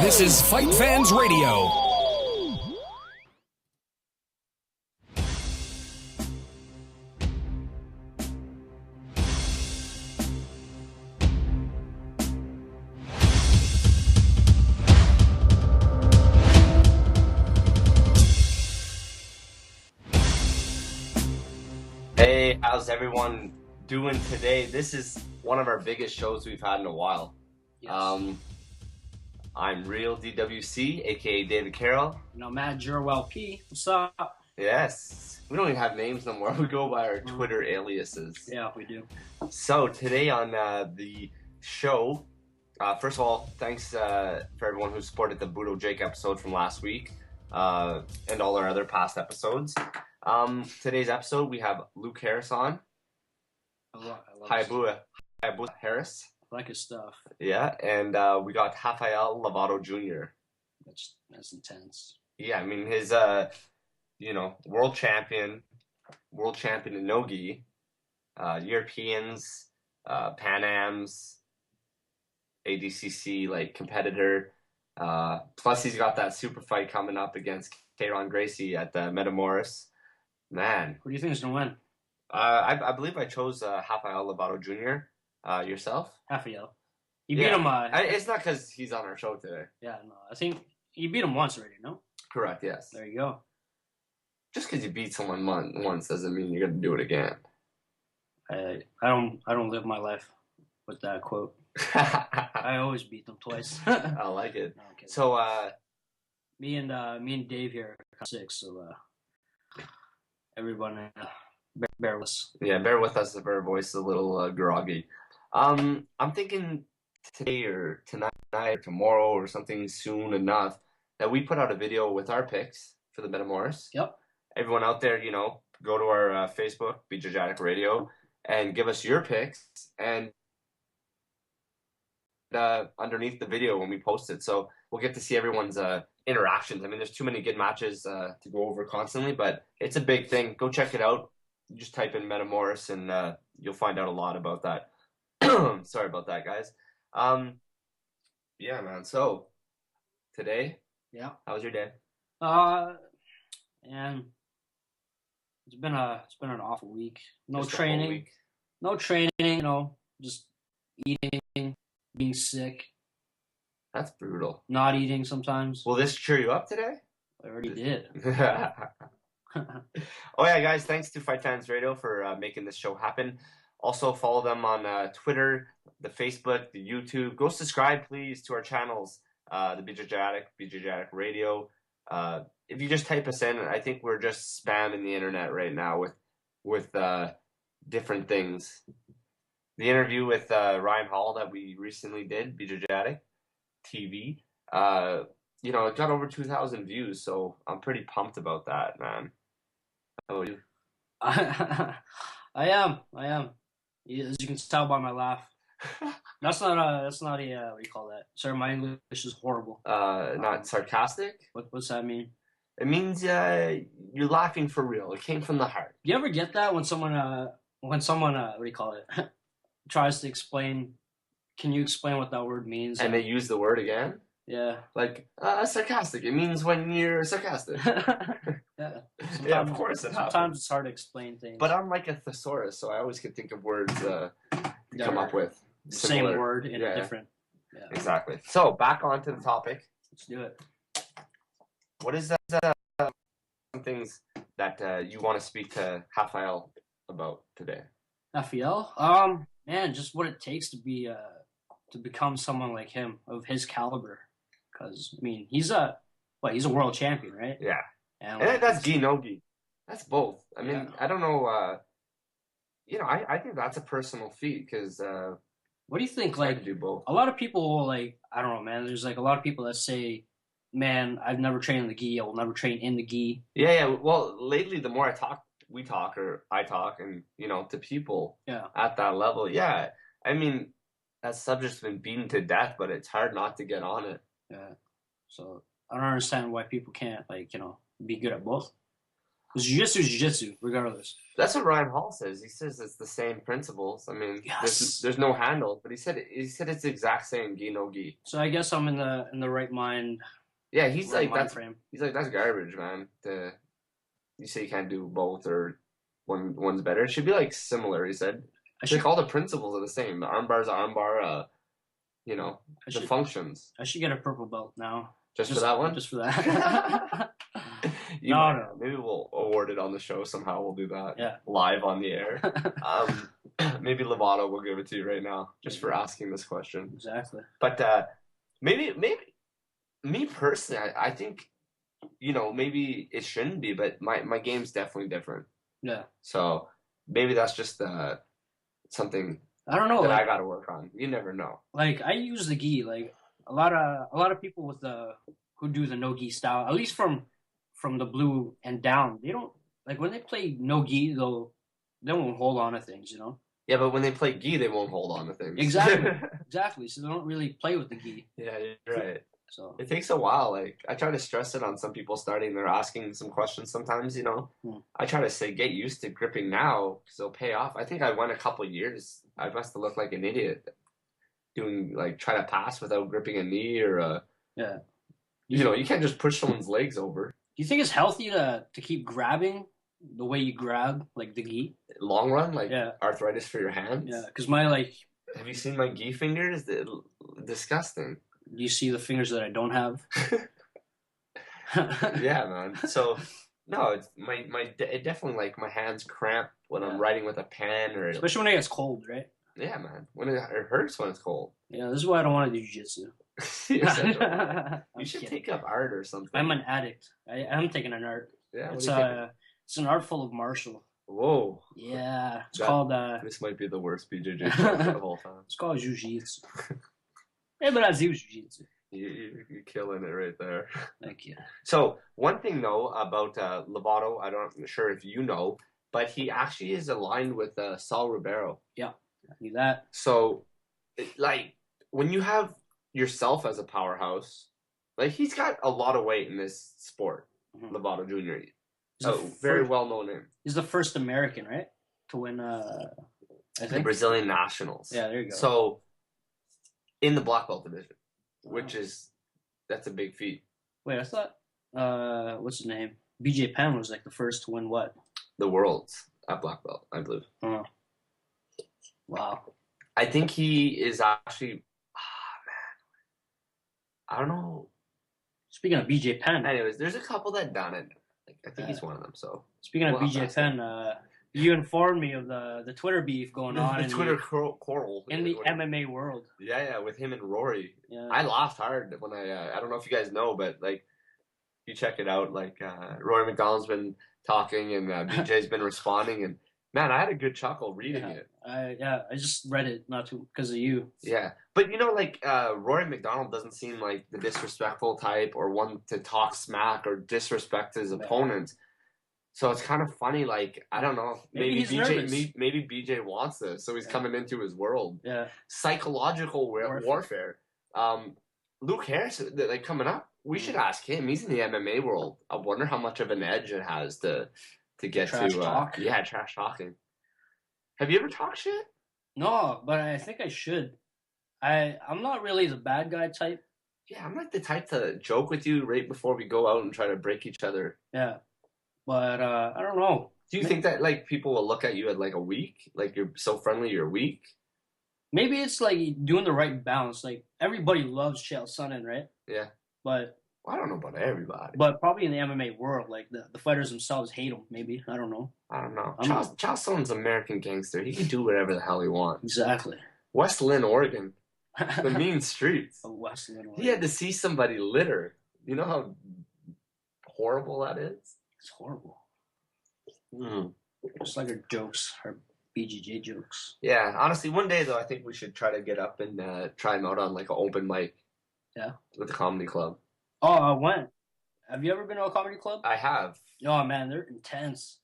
This is FightFans Radio. Hey, how's everyone doing today? This is one of our biggest shows we've had in a while. Yes. I'm Real DWC, aka David Carroll. Matt Jerwell P. What's up? Yes, we don't even have names no more. We go by our Twitter aliases. Yeah, we do. So today on the show, first of all, thanks for everyone who supported the Budo Jake episode from last week and all our other past episodes. Today's episode, we have Luke Harris on. Hayabusa Harris. I like his stuff. Yeah, and we got Rafael Lovato Jr. That's intense. Yeah, I mean his world champion in no-gi, Europeans, Pan Ams, ADCC like competitor. Plus he's got that super fight coming up against Kayron Gracie at the Metamoris. Man, Who do you think is gonna win? I believe I chose Rafael Lovato Jr. Yourself? Rafael. You beat him. It's not because he's on our show today. Yeah, no. I think you beat him once already. No. Correct. Yes. There you go. Just because you beat someone once doesn't mean you're gonna do it again. I don't live my life with that quote. I always beat them twice. I like it. No, I'm kidding. So me and Dave here are 6. So everyone bear with us. yeah, bear with us if our voice is a little groggy. I'm thinking today or tonight or tomorrow or something soon enough that we put out a video with our picks for the Metamoris. Yep. Everyone out there, go to our Facebook, BJJ Addict Radio, and give us your picks and underneath the video when we post it. So we'll get to see everyone's interactions. I mean, there's too many good matches to go over constantly, but it's a big thing. Go check it out. You just type in Metamoris and you'll find out a lot about that. Sorry about that, guys. Yeah, man. So today, Yeah. how was your day? And it's been an awful week. No Just a whole training. week. No training. Just eating, being sick, That's brutal. not eating sometimes. Will this cheer you up today? I already did. Oh yeah, guys, thanks to FightFans Radio for making this show happen. Also follow them on Twitter, the Facebook, the YouTube. Go subscribe, please, to our channels, the BJJ Addict Radio. If you just type us in, I think we're just spamming the internet right now with different things. The interview with Ryan Hall that we recently did, BJJ Addict TV, it got over 2,000 views, so I'm pretty pumped about that, man. How about you? I am. As you can tell by my laugh. That's not a what do you call that? Sorry, my English is horrible. Not sarcastic? What's that mean? It means you're laughing for real. It came from the heart. You ever get that when someone what do you call it? Tries to explain, can you explain what that word means? And they use the word again? Yeah. Like, sarcastic. It means when you're sarcastic. Yeah. Yeah, of course it happens. Sometimes it's hard to explain things. But I'm like a thesaurus, so I always can think of words to come up with. Same Similar. word in Yeah. a different. Yeah. Exactly. So, back onto the topic. Let's do it. What is that? Some things that you want to speak to Rafael about today? Rafael? Man, just what it takes to become someone like him of his caliber. Because I mean, he's a world champion, right? Yeah. And And that's gi no gi. That's both. I mean, Yeah. I don't know. I think that's a personal feat because what do you think? it's hard to Like do both. a lot of people will I don't know, man. There's like a lot of people that say, "Man, I've never trained in the gi. I will never train in the gi." Yeah. Well, lately, the more I talk, and to people Yeah. at that level, yeah. I mean, that subject's been beaten to death, but it's hard not to get on it. Yeah. So I don't understand why people can't be good at both. Because jiu-jitsu is jiu-jitsu, regardless. That's what Ryan Hall says. He says it's the same principles. I mean, Yes. there's no handle, but he said it's the exact same gi no gi. So I guess I'm in the right mind. Yeah, he's right like mind that's frame. he's like that's garbage, man. You say you can't do both or one's better. It should be like similar. He said. Like all the principles are the same. The armbar's armbar. You know the functions. I should get a purple belt now. Just for that one. Just for that. No. Maybe we'll award it on the show somehow. We'll do that. Yeah. Live on the air. Maybe Lovato will give it to you right now, just for asking this question. Exactly. But maybe me personally, I think, maybe it shouldn't be, but my game's definitely different. Yeah. So maybe that's just something I don't know that like, I got to work on. You never know. Like I use the gi. Like a lot of people with who do the no gi style, at least from the blue and down, they don't like when they play no gi. They won't hold on to things, Yeah, but when they play gi, they won't hold on to things. Exactly. So they don't really play with the gi. Yeah, you're right. So it takes a while. Like I try to stress it on some people starting. They're asking some questions sometimes. I try to say get used to gripping now because it'll pay off. I think I went a couple years. I must have looked like an idiot doing try to pass without gripping a knee or yeah. You can't just push someone's legs over. Do you think it's healthy to keep grabbing the way you grab like the gi? Long run, arthritis for your hands. Yeah, because my Have you seen my gi fingers? They're disgusting. Do you see the fingers that I don't have? Yeah, man. So no, it's it definitely my hands cramp when I'm riding with a pen or especially when it gets cold, right? Yeah, man. When it hurts when it's cold. Yeah, this is why I don't want to do jiu-jitsu. You should take up art or something. I'm an addict. I'm taking an art. Yeah, it's an art full of martial. Whoa. Yeah, it's called. This might be the worst BJJ show of all time. It's called jiu-jitsu. Hey, but I do jiu-jitsu. You're killing it right there. Thank you. So one thing though about Lovato, I'm not sure if you know, but he actually is aligned with Saul Ribeiro. Yeah, I knew that. So, when you have yourself as a powerhouse, he's got a lot of weight in this sport. Lovato Jr. Very well known name. He's the first American, right, to win. I think the Brazilian Nationals. Yeah, there you go. So, in the black belt division, that's a big feat. Wait, I thought what's his name? BJ Penn was the first to win what? The Worlds at black belt, I believe. Oh. Wow. I think he is actually. I don't know. Speaking of BJ Penn. Anyways, there's a couple that done it. I think he's one of them. So speaking of BJ Penn, you informed me of the Twitter beef going on. The Twitter quarrel in the MMA world. Yeah, with him and Rory. Yeah. I laughed hard when I don't know if you guys know, but you check it out. Rory McDonald's been talking and BJ's been responding, and man, I had a good chuckle reading it. I just read it not because of you. Yeah, but Rory McDonald doesn't seem like the disrespectful type or one to talk smack or disrespect his opponents. So it's kind of funny. I don't know. Maybe BJ wants this, so he's coming into his world. Yeah, psychological warfare. Luke Harris, coming up. We should ask him. He's in the MMA world. I wonder how much of an edge it has to get trash talk. Yeah, trash talking. Have you ever talked shit? No, but I think I should. I'm not really the bad guy type. Yeah, I'm the type to joke with you right before we go out and try to break each other. Yeah, but I don't know. Do you think that people will look at you at a weak? You're so friendly, you're weak? Maybe it's doing the right balance. Everybody loves Chael Sonnen, right? Yeah. But I don't know about everybody. But probably in the MMA world, the fighters themselves hate him. Maybe I don't know. Chael Sonnen's an American gangster. He can do whatever the hell he wants. Exactly. West Lynn, Oregon, the mean streets. West Lynn, Oregon. He had to see somebody litter. You know how horrible that is. It's horrible. Just like our jokes, our BJJ jokes. Yeah, honestly, one day though, I think we should try to get up and try him out on an open mic. Yeah. With the comedy club. Oh, I went. Have you ever been to a comedy club? I have. Oh man, they're intense.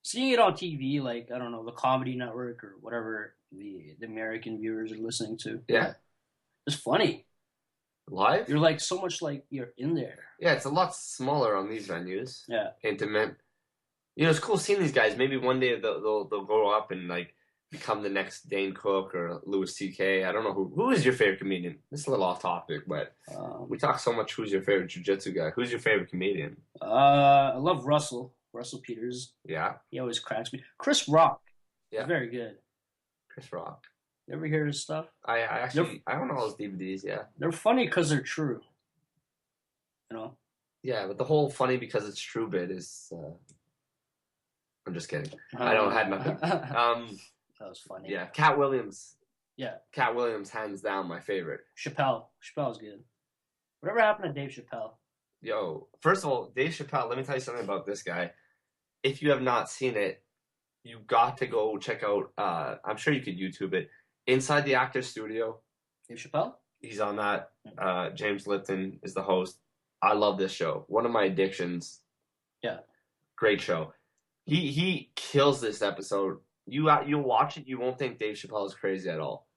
Seeing it on TV, I don't know, the Comedy Network or whatever the American viewers are listening to. Yeah. It's funny. Live? You're like so much like you're in there. Yeah, it's a lot smaller on these venues. Yeah. Intimate. You know, it's cool seeing these guys. Maybe one day they'll grow up and like become the next Dane Cook or Louis C.K. I don't know who is your favorite comedian. This is a little off topic, but we talk so much. Who's your favorite jiu-jitsu guy? Who's your favorite comedian? I love Russell Peters. Yeah, he always cracks me. Chris Rock. Yeah, he's very good. Chris Rock. You ever hear his stuff? I actually I don't know his DVDs. Yeah, they're funny because they're true. You know. Yeah, but the whole funny because it's true bit is. I'm just kidding. I don't have nothing. That was funny. Yeah, Cat Williams. Yeah. Cat Williams, hands down, my favorite. Chappelle's good. Whatever happened to Dave Chappelle? Yo, first of all, Dave Chappelle, let me tell you something about this guy. If you have not seen it, you got to go check out, I'm sure you could YouTube it, Inside the Actors Studio. Dave Chappelle? He's on that. James Lipton is the host. I love this show. One of my addictions. Yeah. Great show. He kills this episode. You'll watch it, you won't think Dave Chappelle is crazy at all.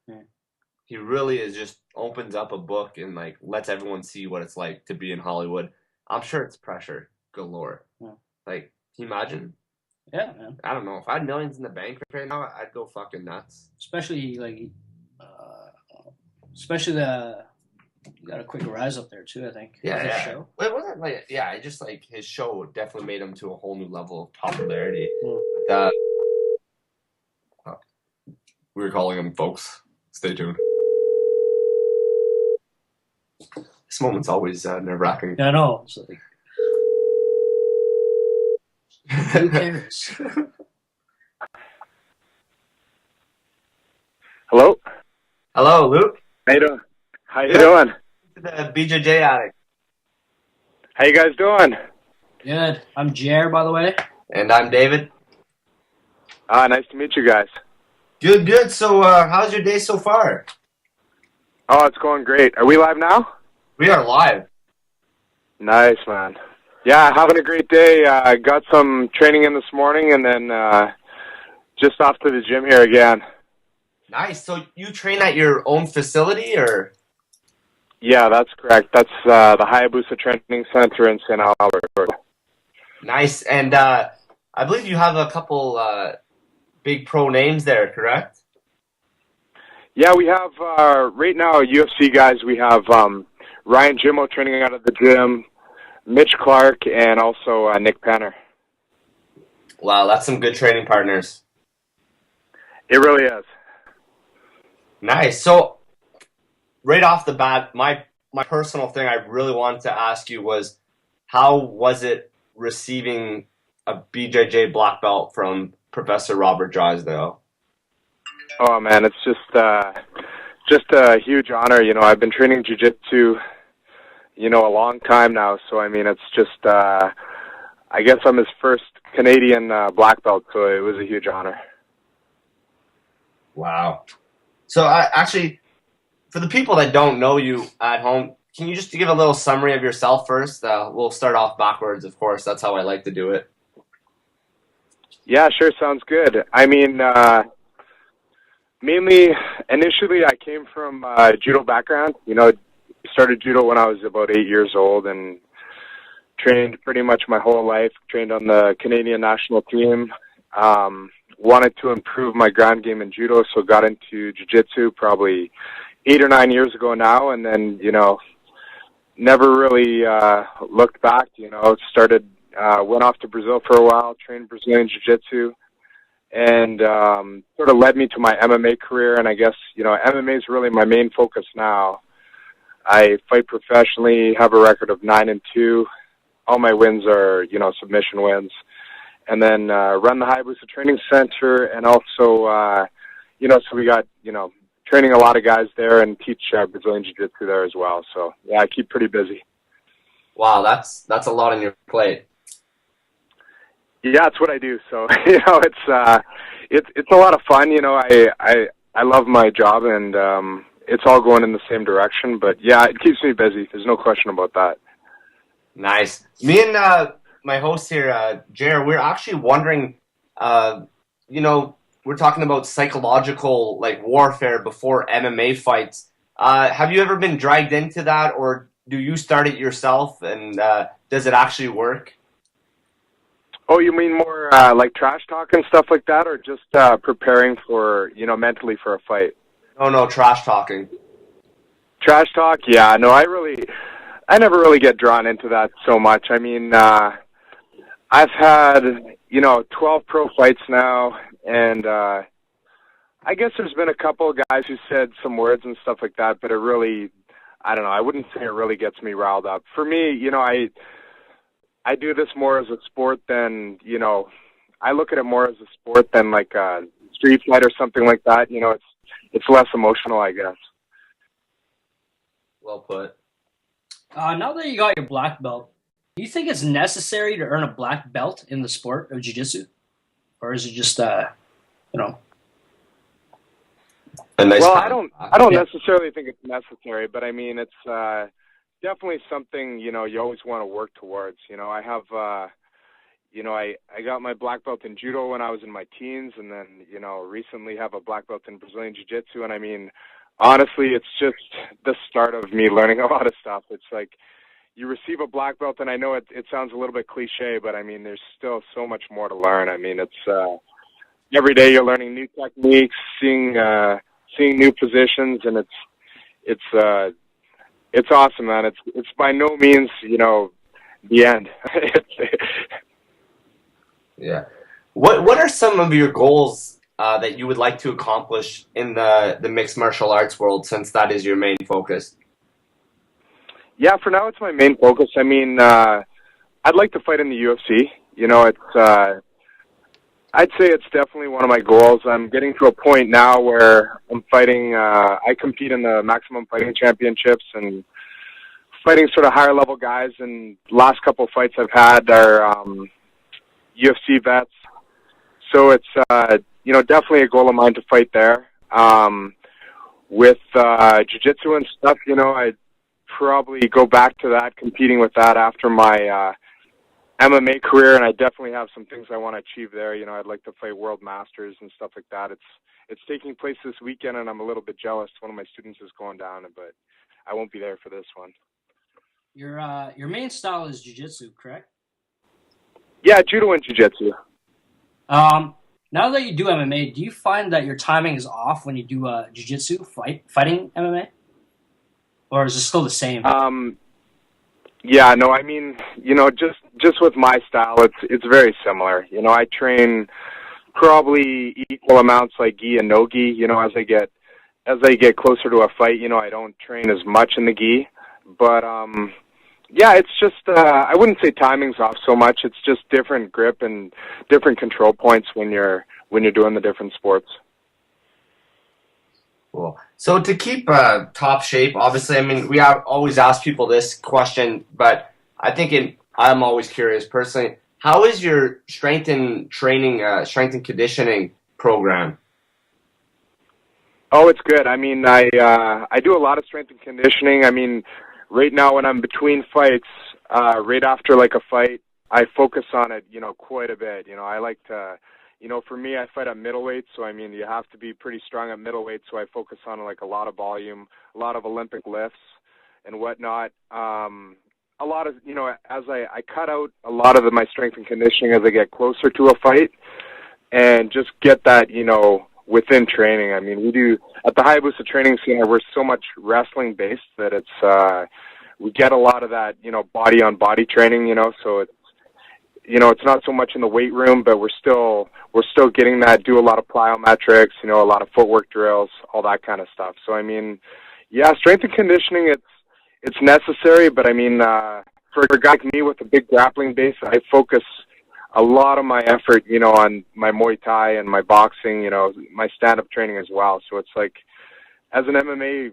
He really is, just opens up a book and like lets everyone see what it's like to be in Hollywood. I'm sure it's pressure galore. Like, can you imagine? Yeah, man. I don't know. If I had millions in the bank right now, I'd go fucking nuts. Especially the you got a quick rise up there too, I think. Yeah. Show. Well, it wasn't like, I just like his show definitely made him to a whole new level of popularity. We were calling him, folks. Stay tuned. This moment's always nerve-wracking. Yeah, I know. It's like, who cares? Hello? Hello, Luke. How you doing? How you doing? The BJJ Addict. How you guys doing? Good. I'm Jer, by the way. And I'm David. Nice to meet you guys. Good. So, how's your day so far? Oh, it's going great. Are we live now? We are live. Nice, man. Yeah, having a great day. I got some training in this morning and then just off to the gym here again. Nice. So you train at your own facility, or? Yeah, that's correct. That's the Hayabusa Training Center in St. Albert. Nice. And I believe you have a couple big pro names there, correct? Yeah, we have, right now, UFC guys. We have Ryan Jimmo training out of the gym, Mitch Clark, and also Nick Penner. Wow, that's some good training partners. It really is. Nice. So, right off the bat, my personal thing I really wanted to ask you was, how was it receiving a BJJ black belt from Professor Robert Drysdale? Oh man, it's just a huge honor. You know, I've been training jiu-jitsu, a long time now. So I mean, it's just, I guess I'm his first Canadian black belt, so it was a huge honor. Wow. So actually, for the people that don't know you at home, can you just give a little summary of yourself first? We'll start off backwards, of course. That's how I like to do it. Yeah, sure. Sounds good. I mean, mainly, initially, I came from judo background. Started judo when I was about 8 years old and trained pretty much my whole life. Trained on the Canadian national team. Wanted to improve my ground game in judo, so got into jiu-jitsu probably 8 or 9 years ago now, and then, never really looked back, started, went off to Brazil for a while, trained Brazilian jiu-jitsu, and sort of led me to my MMA career, and I guess, MMA is really my main focus now. I fight professionally, have a record of 9-2. All my wins are, submission wins. And then run the Hayabusa Training Center, and also, so we got, training a lot of guys there and teach Brazilian Jiu-Jitsu there as well. So, yeah, I keep pretty busy. Wow, that's a lot on your plate. Yeah, it's what I do. So, it's a lot of fun. I love my job, and it's all going in the same direction. But, yeah, it keeps me busy. There's no question about that. Nice. Me and my host here, Jer, we're actually wondering, we're talking about psychological, like, warfare before MMA fights. Have you ever been dragged into that, or do you start it yourself, and does it actually work? Oh, you mean more like trash talk and stuff like that, or just preparing for, mentally for a fight? No, trash talking. Trash talk? Yeah, no, I never really get drawn into that so much. I mean, I've had, 12 pro fights now, and I guess there's been a couple of guys who said some words and stuff like that, but it really, I don't know, I wouldn't say it really gets me riled up. For me, I do this more as a sport than, I look at it more as a sport than like a street fight or something like that. It's less emotional, I guess. Well put. Now that you got your black belt, do you think it's necessary to earn a black belt in the sport of jiu-jitsu? Or is it just, A nice Well, comment. I don't necessarily think it's necessary, but I mean, it's definitely something, you always want to work towards. I have, I got my black belt in judo when I was in my teens, and then, recently have a black belt in Brazilian jiu-jitsu. And I mean, honestly, it's just the start of me learning a lot of stuff. It's like you receive a black belt, and I know it sounds a little bit cliche, but I mean, there's still so much more to learn. I mean, it's every day you're learning new techniques, seeing new positions, and it's awesome, man. It's by no means, the end. Yeah. What are some of your goals that you would like to accomplish in the mixed martial arts world, since that is your main focus? Yeah, for now it's my main focus. I mean, I'd like to fight in the UFC. It's I'd say it's definitely one of my goals. I'm getting to a point now where I'm fighting. I compete in the Maximum Fighting Championships and fighting sort of higher level guys. And last couple of fights I've had are UFC vets. So it's definitely a goal of mine to fight there. With jiu-jitsu and stuff, I'd probably go back to that, competing with that after my MMA career, and I definitely have some things I want to achieve there. I'd like to fight world masters and stuff like that. It's taking place this weekend, and I'm a little bit jealous. One of my students is going down, but I won't be there for this one. your main style is jiu-jitsu, correct? Yeah, judo and jiu-jitsu. Now that you do MMA, do you find that your timing is off when you do jiu-jitsu fighting MMA? Or is it still the same? Yeah, no, I mean, just with my style, it's very similar. I train probably equal amounts like gi and no gi. As I get closer to a fight, I don't train as much in the gi. But yeah, it's just I wouldn't say timing's off so much. It's just different grip and different control points when you're doing the different sports. Cool. So to keep top shape, obviously, I mean, we always ask people this question, but I think I'm always curious personally. How is your strength and conditioning program? Oh, it's good. I mean, I do a lot of strength and conditioning. I mean, right now when I'm between fights, right after like a fight, I focus on it, quite a bit. I like to. For me, I fight at middleweight, so I mean, you have to be pretty strong at middleweight, so I focus on like a lot of volume, a lot of Olympic lifts and whatnot. A lot of, as I cut out a lot of my strength and conditioning as I get closer to a fight and just get that, within training. I mean, we do, at the Hayabusa Training Center, we're so much wrestling based that it's, we get a lot of that, body on body training, so it's, it's not so much in the weight room, but we're still getting that, do a lot of plyometrics, a lot of footwork drills, all that kind of stuff. So, I mean, yeah, strength and conditioning, it's necessary, but I mean, for a guy like me with a big grappling base, I focus a lot of my effort, on my Muay Thai and my boxing, my stand-up training as well. So it's like, as an MMA,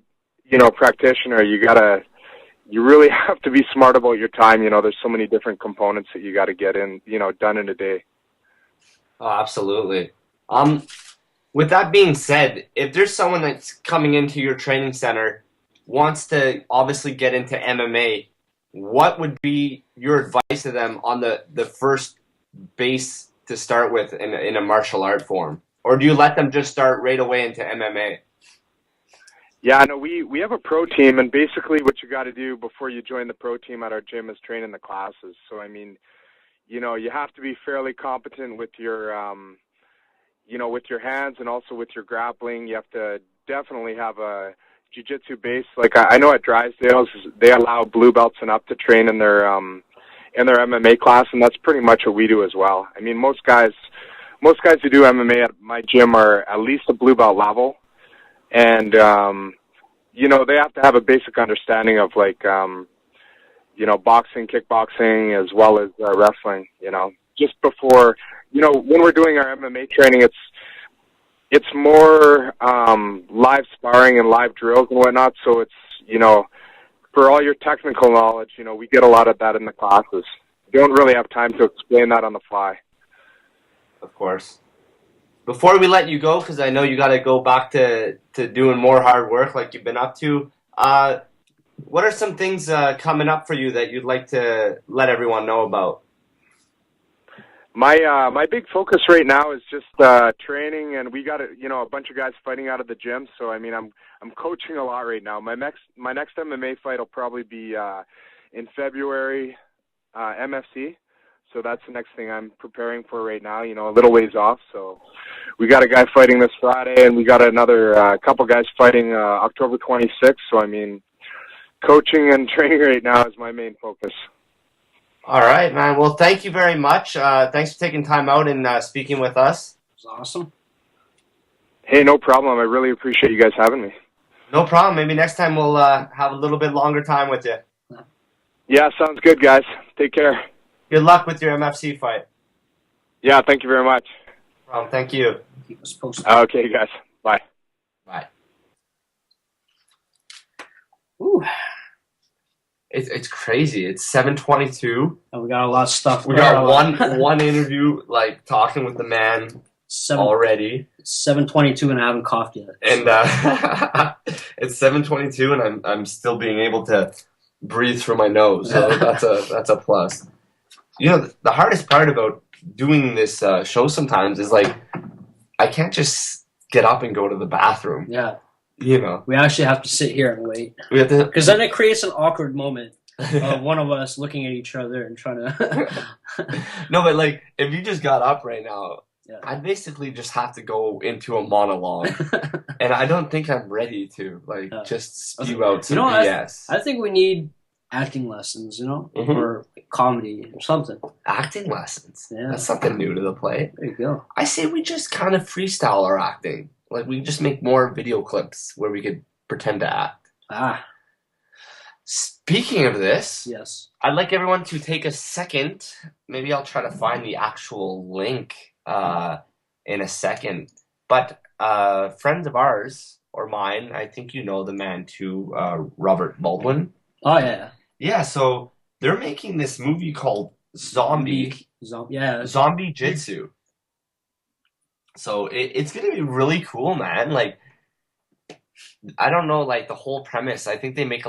practitioner, you really have to be smart about your time. There's so many different components that you got to get in, done in a day. Oh, absolutely. With that being said, if there's someone that's coming into your training center, wants to obviously get into MMA, what would be your advice to them on the first base to start with in a martial art form? Or do you let them just start right away into MMA? Yeah, no, we have a pro team, and basically what you got to do before you join the pro team at our gym is train in the classes. So, I mean, you have to be fairly competent with your, with your hands and also with your grappling. You have to definitely have a jiu-jitsu base. Like I know at Drysdale's, they allow blue belts and up to train in their MMA class, and that's pretty much what we do as well. I mean, most guys who do MMA at my gym are at least a blue belt level, and they have to have a basic understanding of boxing, kickboxing, as well as wrestling. Just before, when we're doing our MMA training, it's more live sparring and live drills and whatnot. So it's, for all your technical knowledge, we get a lot of that in the classes. You don't really have time to explain that on the fly. Of course. Before we let you go, because I know you got to go back to doing more hard work like you've been up to, what are some things coming up for you that you'd like to let everyone know about? My big focus right now is just training, and we got a bunch of guys fighting out of the gym. So I mean, I'm coaching a lot right now. My next MMA fight will probably be in February, MFC. So that's the next thing I'm preparing for right now. A little ways off. So we got a guy fighting this Friday, and we got another couple guys fighting October 26th. So I mean, coaching and training right now is my main focus. All right, man. Well, thank you very much. Thanks for taking time out and speaking with us. It was awesome. Hey, no problem. I really appreciate you guys having me. No problem. Maybe next time we'll have a little bit longer time with you. Yeah, sounds good, guys. Take care. Good luck with your MFC fight. Yeah, thank you very much. No problem. Thank you. Keep us posted. Okay, guys. Bye. Bye. Ooh. It's crazy. It's 7:22. And we got a lot of stuff. We got one interview, talking with the man already. 7:22 and I haven't coughed yet. And it's 7:22 and I'm still being able to breathe through my nose. So that's a plus. The hardest part about doing this show sometimes is I can't just get up and go to the bathroom. Yeah. We actually have to sit here and wait. We have to, because then it creates an awkward moment of one of us looking at each other and trying to. No, but if you just got up right now, yeah. I'd basically just have to go into a monologue, and I don't think I'm ready to just spew out some BS. I think we need acting lessons, Mm-hmm. or comedy or something. Acting lessons. Yeah. That's something new to the play. There you go. I say we just kind of freestyle our acting. We just make more video clips where we could pretend to act. Speaking of this, yes, I'd like everyone to take a second. Maybe I'll try to find the actual link in a second. But friends of ours, or mine, I think you know the man too, Robert Baldwin. Oh, yeah. Yeah, so they're making this movie called Zombie Jitsu. So it's going to be really cool, man. I don't know, the whole premise. I think they make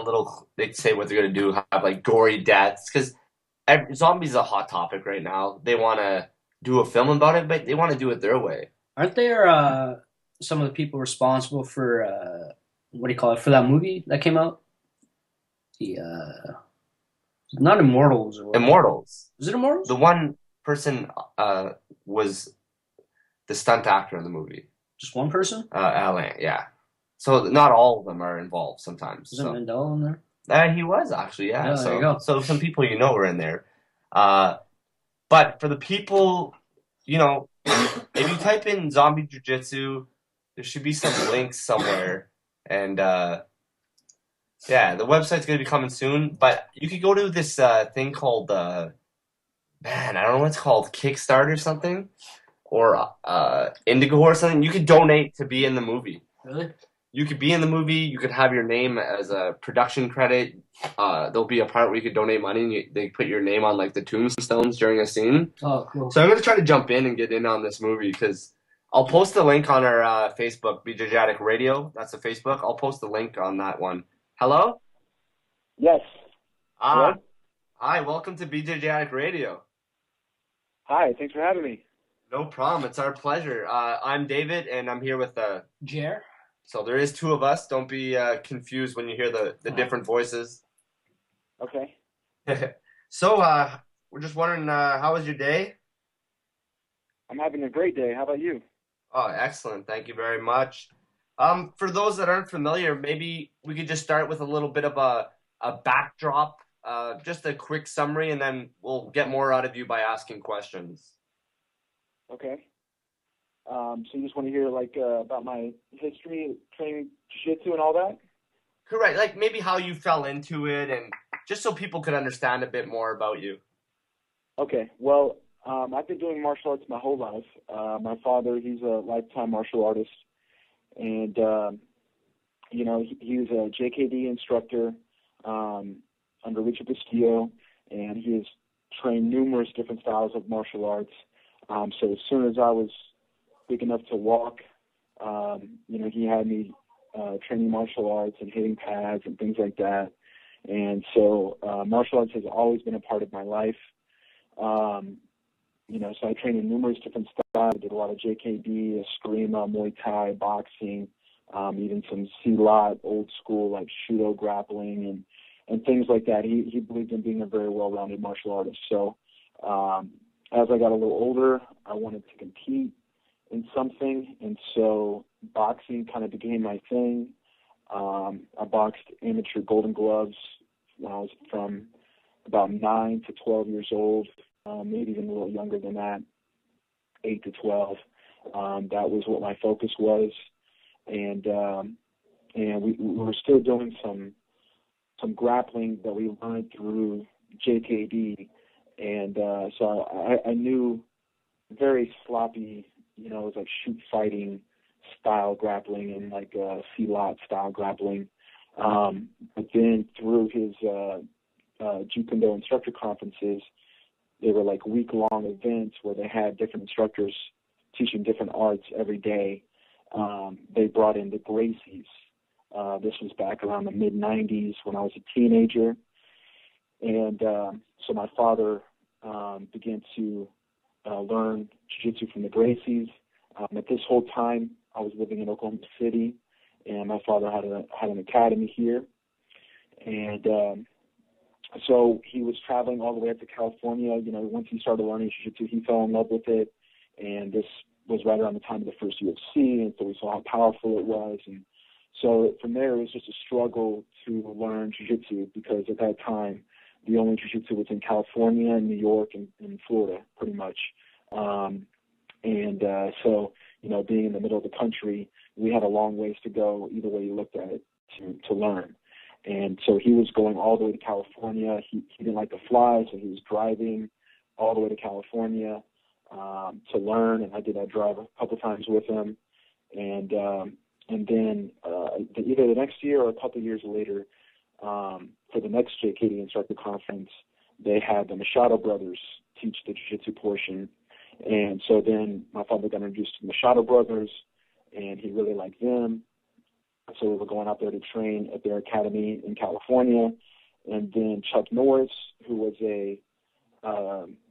they say what they're going to do, have, gory deaths. Because zombies a hot topic right now. They want to do a film about it, but they want to do it their way. Aren't there some of the people responsible for, for that movie that came out? Not Immortals. Or Immortals. Is it Immortals? The one person was the stunt actor in the movie. Just one person? Alain, yeah. So not all of them are involved sometimes. Isn't Mandela in there? He was actually, yeah. There you go. So some people were in there. But for the people, if you type in zombie jiu-jitsu, there should be some links somewhere. And yeah, the website's going to be coming soon. But you could go to this thing called, I don't know what it's called, Kickstarter or something. Or Indigo or something. You could donate to be in the movie. Really? You could be in the movie. You could have your name as a production credit. There'll be a part where you could donate money. And they put your name on the tombstones during a scene. Oh, cool. So I'm going to try to jump in and get in on this movie because I'll post the link on our Facebook, BJJ Addict Radio. That's the Facebook. I'll post the link on that one. Hello? Yes. Hello? Hi, welcome to BJJ Addict Radio. Hi, thanks for having me. No problem. It's our pleasure. I'm David, and I'm here with Jer. So there is two of us. Don't be confused when you hear the different voices. Okay. So we're just wondering, how was your day? I'm having a great day. How about you? Oh, excellent. Thank you very much. For those that aren't familiar, maybe we could just start with a little bit of a backdrop, just a quick summary, and then we'll get more out of you by asking questions. Okay. So you just want to hear about my history training jiu-jitsu and all that? Correct. Like maybe how you fell into it, and just so people could understand a bit more about you. Okay. Well, I've been doing martial arts my whole life. My father, he's a lifetime martial artist, and he's a JKD instructor under Richard Castillo, and he has trained numerous different styles of martial arts. So as soon as I was big enough to walk, he had me training martial arts and hitting pads and things like that. And so martial arts has always been a part of my life. So I trained in numerous different styles. I did a lot of JKD, Eskrima, Muay Thai, boxing, even some Silat, old school like Shudo grappling and things like that. He believed in being a very well-rounded martial artist. So as I got a little older, I wanted to compete in something, and so boxing kind of became my thing. I boxed amateur Golden Gloves when I was from about 9 to 12 years old, maybe even a little younger than that, 8 to 12. That was what my focus was, and we were still doing some grappling that we learned through JKD, and so I knew very sloppy, it was like shoot fighting style grappling and like Silat style grappling. But then through his Jeet instructor conferences, they were like week-long events where they had different instructors teaching different arts every day. They brought in the Gracies. This was back around the mid-'90s when I was a teenager. And so my father began to learn jiu-jitsu from the Gracies. At this whole time, I was living in Oklahoma City, and my father had an academy here. And so he was traveling all the way up to California. Once he started learning jiu-jitsu, he fell in love with it. And this was right around the time of the first UFC, and so we saw how powerful it was. And so from there, it was just a struggle to learn jiu-jitsu because at that time, the only jiu-jitsu was in California, New York, and Florida, pretty much. So, being in the middle of the country, we had a long ways to go, either way you looked at it, to learn. And so he was going all the way to California. He didn't like to fly, so he was driving all the way to California to learn, and I did that drive a couple times with him. And then either the next year or a couple years later, for the next JKD instructor conference, they had the Machado brothers teach the jiu-jitsu portion. And so then my father got introduced to the Machado brothers, and he really liked them. So we were going out there to train at their academy in California. And then Chuck Norris, who was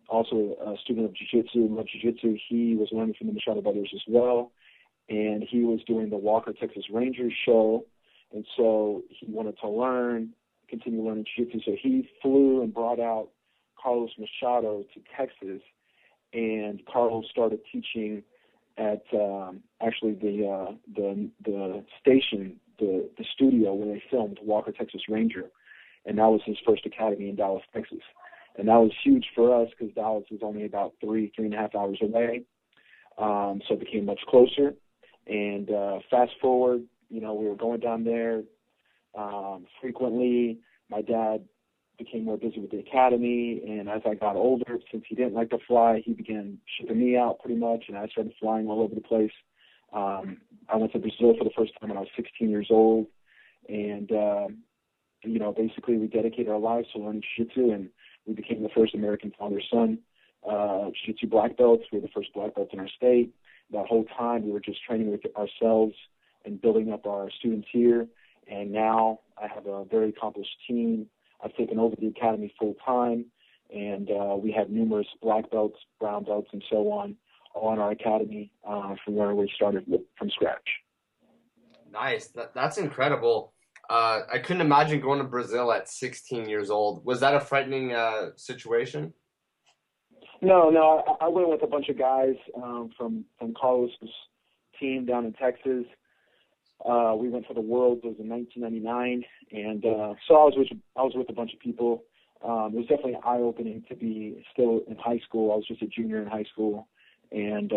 also a student of jiu-jitsu, loved jiu-jitsu, he was learning from the Machado brothers as well. And he was doing the Walker, Texas Rangers show. And so he wanted to continue learning jiu-jitsu. So he flew and brought out Carlos Machado to Texas. And Carlos started teaching at actually the station, the studio where they filmed Walker, Texas Ranger. And that was his first academy in Dallas, Texas. And that was huge for us because Dallas was only about 3.5 hours away. So it became much closer. And fast forward, we were going down there frequently. My dad became more busy with the academy, and as I got older, since he didn't like to fly, he began shipping me out pretty much, and I started flying all over the place. I went to Brazil for the first time when I was 16 years old, and basically we dedicated our lives to learning jiu-jitsu, and we became the first American father-son jiu-jitsu black belts. We were the first black belts in our state. That whole time we were just training with ourselves and building up our students here, and now I have a very accomplished team. I've taken over the academy full time, and we have numerous black belts, brown belts, and so on in our academy from where we started from scratch. Nice. That's incredible. I couldn't imagine going to Brazil at 16 years old. Was that a frightening situation? No. I went with a bunch of guys from Carlos' team down in Texas. We went for the Worlds. It was in 1999, and so I was with a bunch of people. It was definitely eye-opening to be still in high school. I was just a junior in high school, and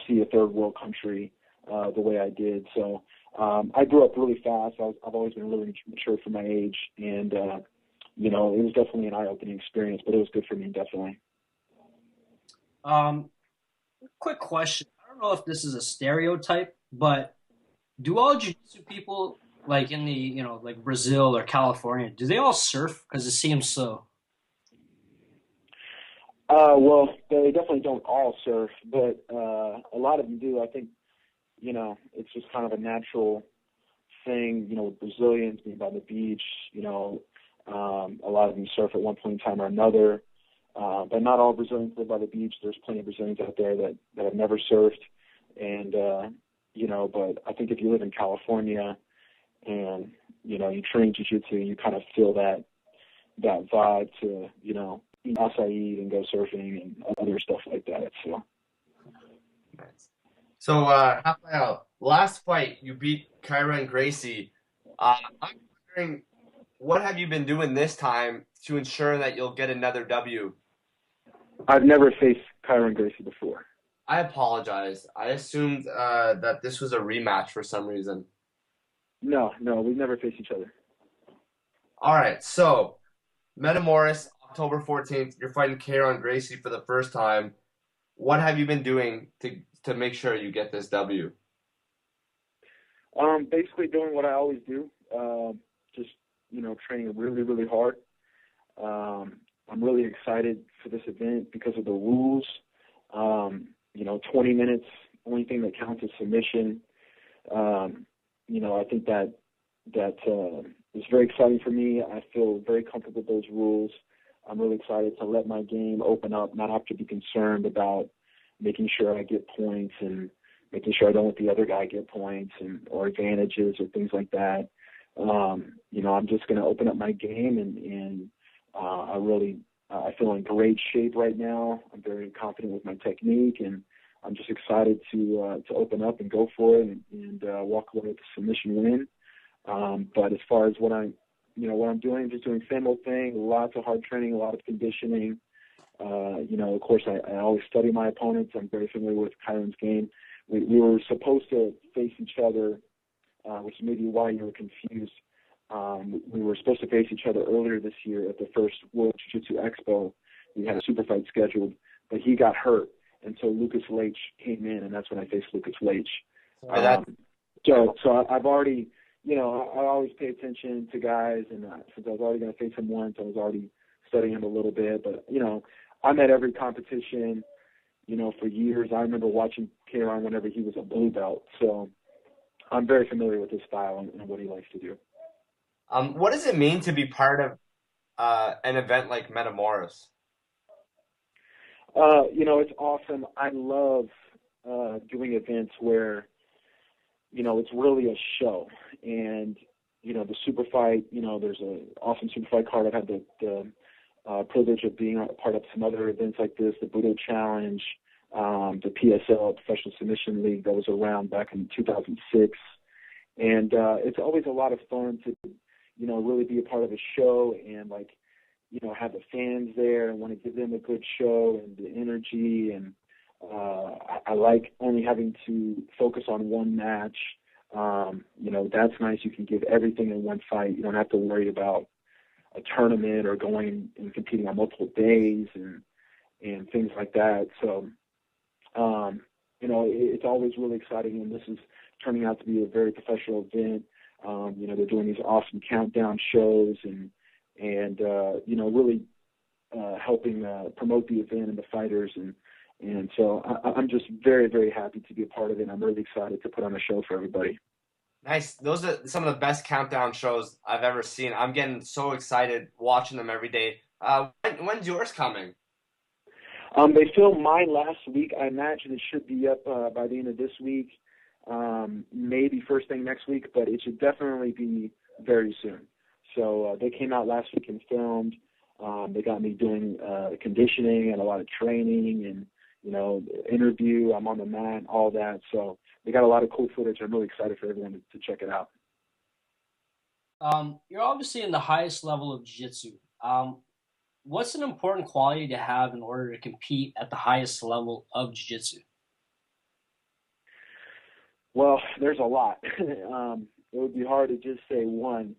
see a third world country the way I did. So I grew up really fast. I've always been really mature for my age, and it was definitely an eye-opening experience. But it was good for me, definitely. Quick question. I don't know if this is a stereotype, but do all jiu-jitsu people, like in the, like Brazil or California, do they all surf? Because it seems so. Well, they definitely don't all surf, but a lot of them do. I think, it's just kind of a natural thing, with Brazilians being by the beach, a lot of them surf at one point in time or another. But not all Brazilians live by the beach. There's plenty of Brazilians out there that have never surfed. And, but I think if you live in California and, you train jiu-jitsu, you kind of feel that vibe to, eat acai and go surfing and other stuff like that. So. Nice. So, Rafael, last fight, you beat Kyron Gracie. I'm wondering, what have you been doing this time to ensure that you'll get another W? I've never faced Kyron Gracie before. I apologize. I assumed that this was a rematch for some reason. No, we've never faced each other. All right, so Metamoris, October 14th, you're fighting Kyron Gracie for the first time. What have you been doing to make sure you get this W? Basically doing what I always do. Just, training really, really hard. I'm really excited for this event because of the rules. 20 minutes, only thing that counts is submission. I think that is very exciting for me. I feel very comfortable with those rules. I'm really excited to let my game open up, not have to be concerned about making sure I get points and making sure I don't let the other guy get points or advantages or things like that. I'm just going to open up my game and I feel in great shape right now. I'm very confident with my technique, and I'm just excited to open up and go for it and walk away with a submission win. But as far as what I'm doing, just doing same old thing, lots of hard training, a lot of conditioning. Of course, I always study my opponents. I'm very familiar with Kyron's game. We were supposed to face each other, which may be why you were confused. We were supposed to face each other earlier this year at the first World Jiu-Jitsu Expo. We had a super fight scheduled, but he got hurt. And so Lucas Leitch came in, and that's when I faced Lucas Leitch. So I've already, I always pay attention to guys, and since I was already going to face him once, I was already studying him a little bit. But, I'm at every competition, for years. I remember watching Kyron whenever he was a blue belt. So I'm very familiar with his style and what he likes to do. What does it mean to be part of an event like Metamoris? It's awesome. I love doing events where, it's really a show. And, the super fight, there's an awesome super fight card. I've had the privilege of being a part of some other events like this, the Budo Challenge, the PSL, Professional Submission League that was around back in 2006. And it's always a lot of fun to, really be a part of a show and have the fans there and want to give them a good show and the energy. And I like only having to focus on one match. That's nice. You can give everything in one fight. You don't have to worry about a tournament or going and competing on multiple days and things like that. So, it's always really exciting, and this is turning out to be a very professional event. They're doing these awesome countdown shows and really helping promote the event and the fighters. And so I'm just very, very happy to be a part of it. I'm really excited to put on a show for everybody. Nice. Those are some of the best countdown shows I've ever seen. I'm getting so excited watching them every day. When's yours coming? They filmed mine last week. I imagine it should be up by the end of this week. maybe first thing next week, but it should definitely be very soon. So they came out last week and filmed. They got me doing conditioning and a lot of training and, interview. I'm on the mat, all that. So they got a lot of cool footage. I'm really excited for everyone to check it out. You're obviously in the highest level of jiu-jitsu. What's an important quality to have in order to compete at the highest level of jiu-jitsu? Well, there's a lot. It would be hard to just say one.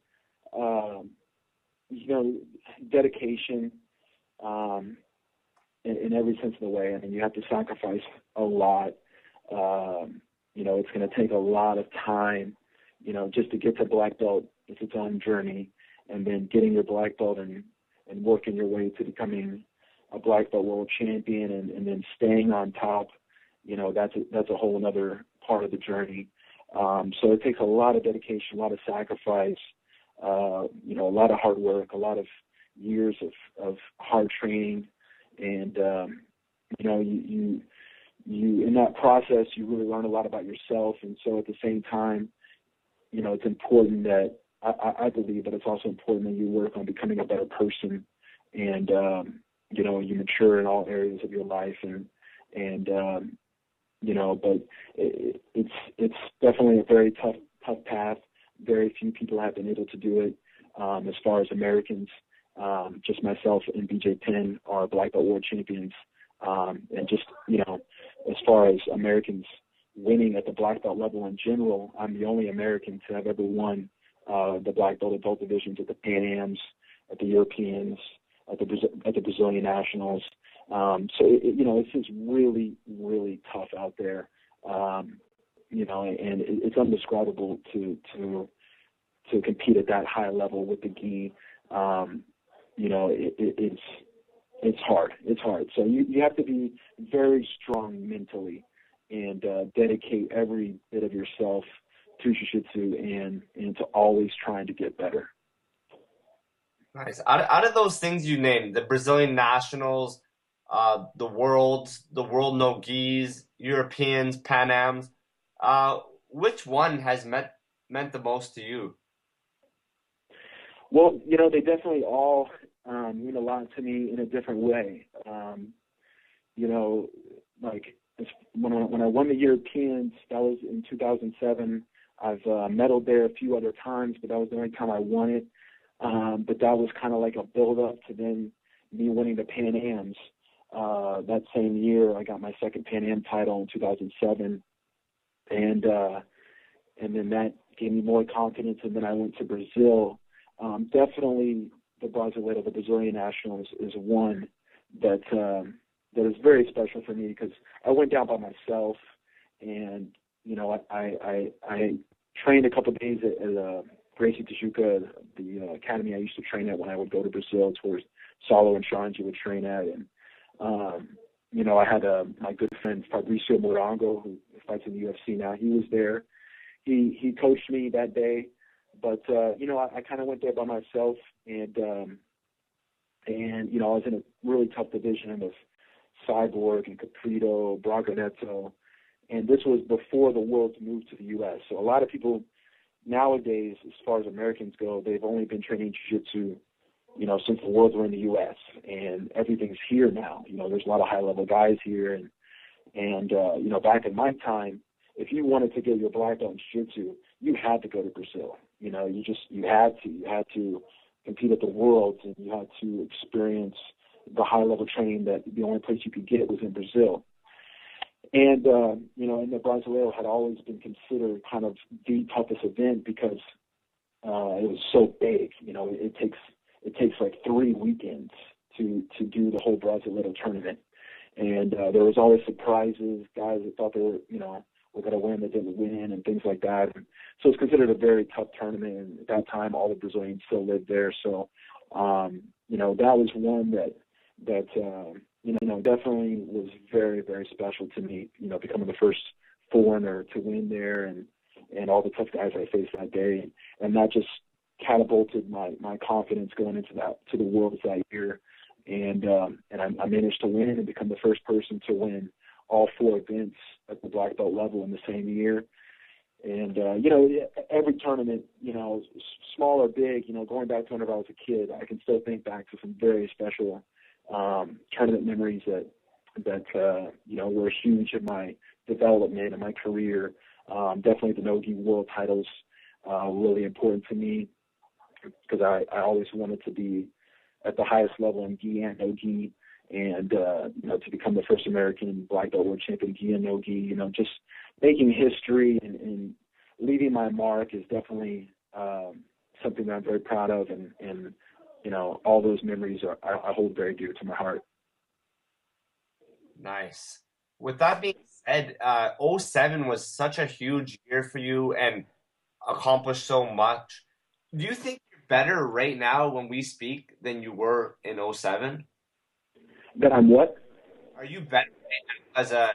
Dedication in every sense of the way. I mean, you have to sacrifice a lot. It's going to take a lot of time, just to get to black belt. It's its own journey. And then getting your black belt and working your way to becoming a black belt world champion and then staying on top, that's a whole other part of the journey. So it takes a lot of dedication, a lot of sacrifice, a lot of hard work, a lot of years of hard training. And, you in that process, you really learn a lot about yourself. And so at the same time, it's important that I believe that it's also important that you work on becoming a better person and, you mature in all areas of your life but it's definitely a very tough path. Very few people have been able to do it. As far as Americans, just myself and BJ Penn are black belt world champions. And just, as far as Americans winning at the black belt level in general, I'm the only American to have ever won the black belt adult divisions at the Pan Ams, at the Europeans, at the Brazilian Nationals. So it's just really, really tough out there. And it's indescribable to compete at that high level with the gi. It's hard. It's hard. So you have to be very strong mentally and dedicate every bit of yourself to jiu-jitsu and to always trying to get better. Nice. Out of those things you named, the Brazilian Nationals, the world no gis, Europeans, Pan Ams, which one has meant the most to you? Well, they definitely all mean a lot to me in a different way. When I won the Europeans, that was in 2007. I've medaled there a few other times, but that was the only time I won it. But that was kind of like a build-up to then me winning the Pan Ams. That same year, I got my second Pan Am title in 2007, and then that gave me more confidence. And then I went to Brazil. Definitely, the Brazilian Nationals is one that is very special for me because I went down by myself, and I trained a couple of days at Gracie Tijuca, the academy I used to train at when I would go to Brazil. It's where Saulo and Shanji would train at, and I had my good friend Fabricio Morango, who fights in the UFC now. He was there. He coached me that day, but I kind of went there by myself, and I was in a really tough division of Cyborg and Caprito, Braga Neto, and this was before the world's moved to the U.S. So a lot of people nowadays, as far as Americans go, they've only been training jiu-jitsu, since the worlds were in the U.S. and everything's here now. There's a lot of high-level guys here, and back in my time, if you wanted to get your black belt in jiu-jitsu, you had to go to Brazil. You had to compete at the worlds, and you had to experience the high-level training that the only place you could get was in Brazil. And, and the Brasileiro had always been considered kind of the toughest event because it was so big. It takes like 3 weekends to do the whole Brasileiro tournament. And there was always surprises, guys that thought they were going to win that didn't win and things like that. And so it's considered a very tough tournament. And at that time, all the Brazilians still lived there. So, that was one that definitely was very, very special to me, becoming the first foreigner to win there and all the tough guys I faced that day. And that just catapulted my confidence going into the Worlds that year. And I managed to win and become the first person to win all 4 events at the black belt level in the same year. And, every tournament, small or big, going back to whenever I was a kid, I can still think back to some very special tournament memories that were huge in my development and my career. Definitely the no-gi world titles really important to me because I always wanted to be at the highest level in gi and no-gi, and to become the first American black belt world champion gi and no-gi. Just making history and leaving my mark is definitely something that I'm very proud of, and all those memories I hold very dear to my heart. Nice. With that being said, 07 was such a huge year for you and accomplished so much. Do you think you're better right now when we speak than you were in 07? That I'm what? Are you better as a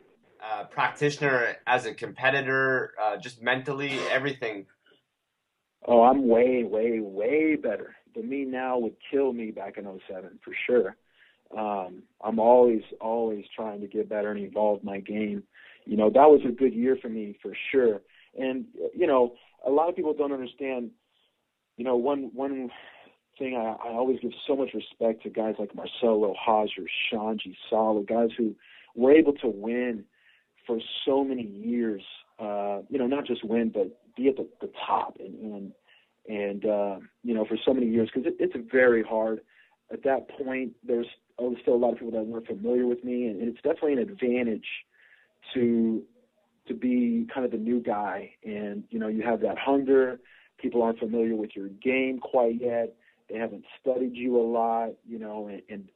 practitioner, as a competitor, just mentally, everything? Oh, I'm way, way, way better. The me now would kill me back in 07 for sure. I'm always trying to get better and evolve my game. That was a good year for me for sure. And, a lot of people don't understand, one thing I always give so much respect to guys like Marcelo, Hajer, Shanji, Salo, guys who were able to win for so many years, not just win, but be at the top and for so many years, because it's very hard. At that point, there's still a lot of people that weren't familiar with me, and it's definitely an advantage to be kind of the new guy, and you have that hunger. People aren't familiar with your game quite yet. They haven't studied you a lot, and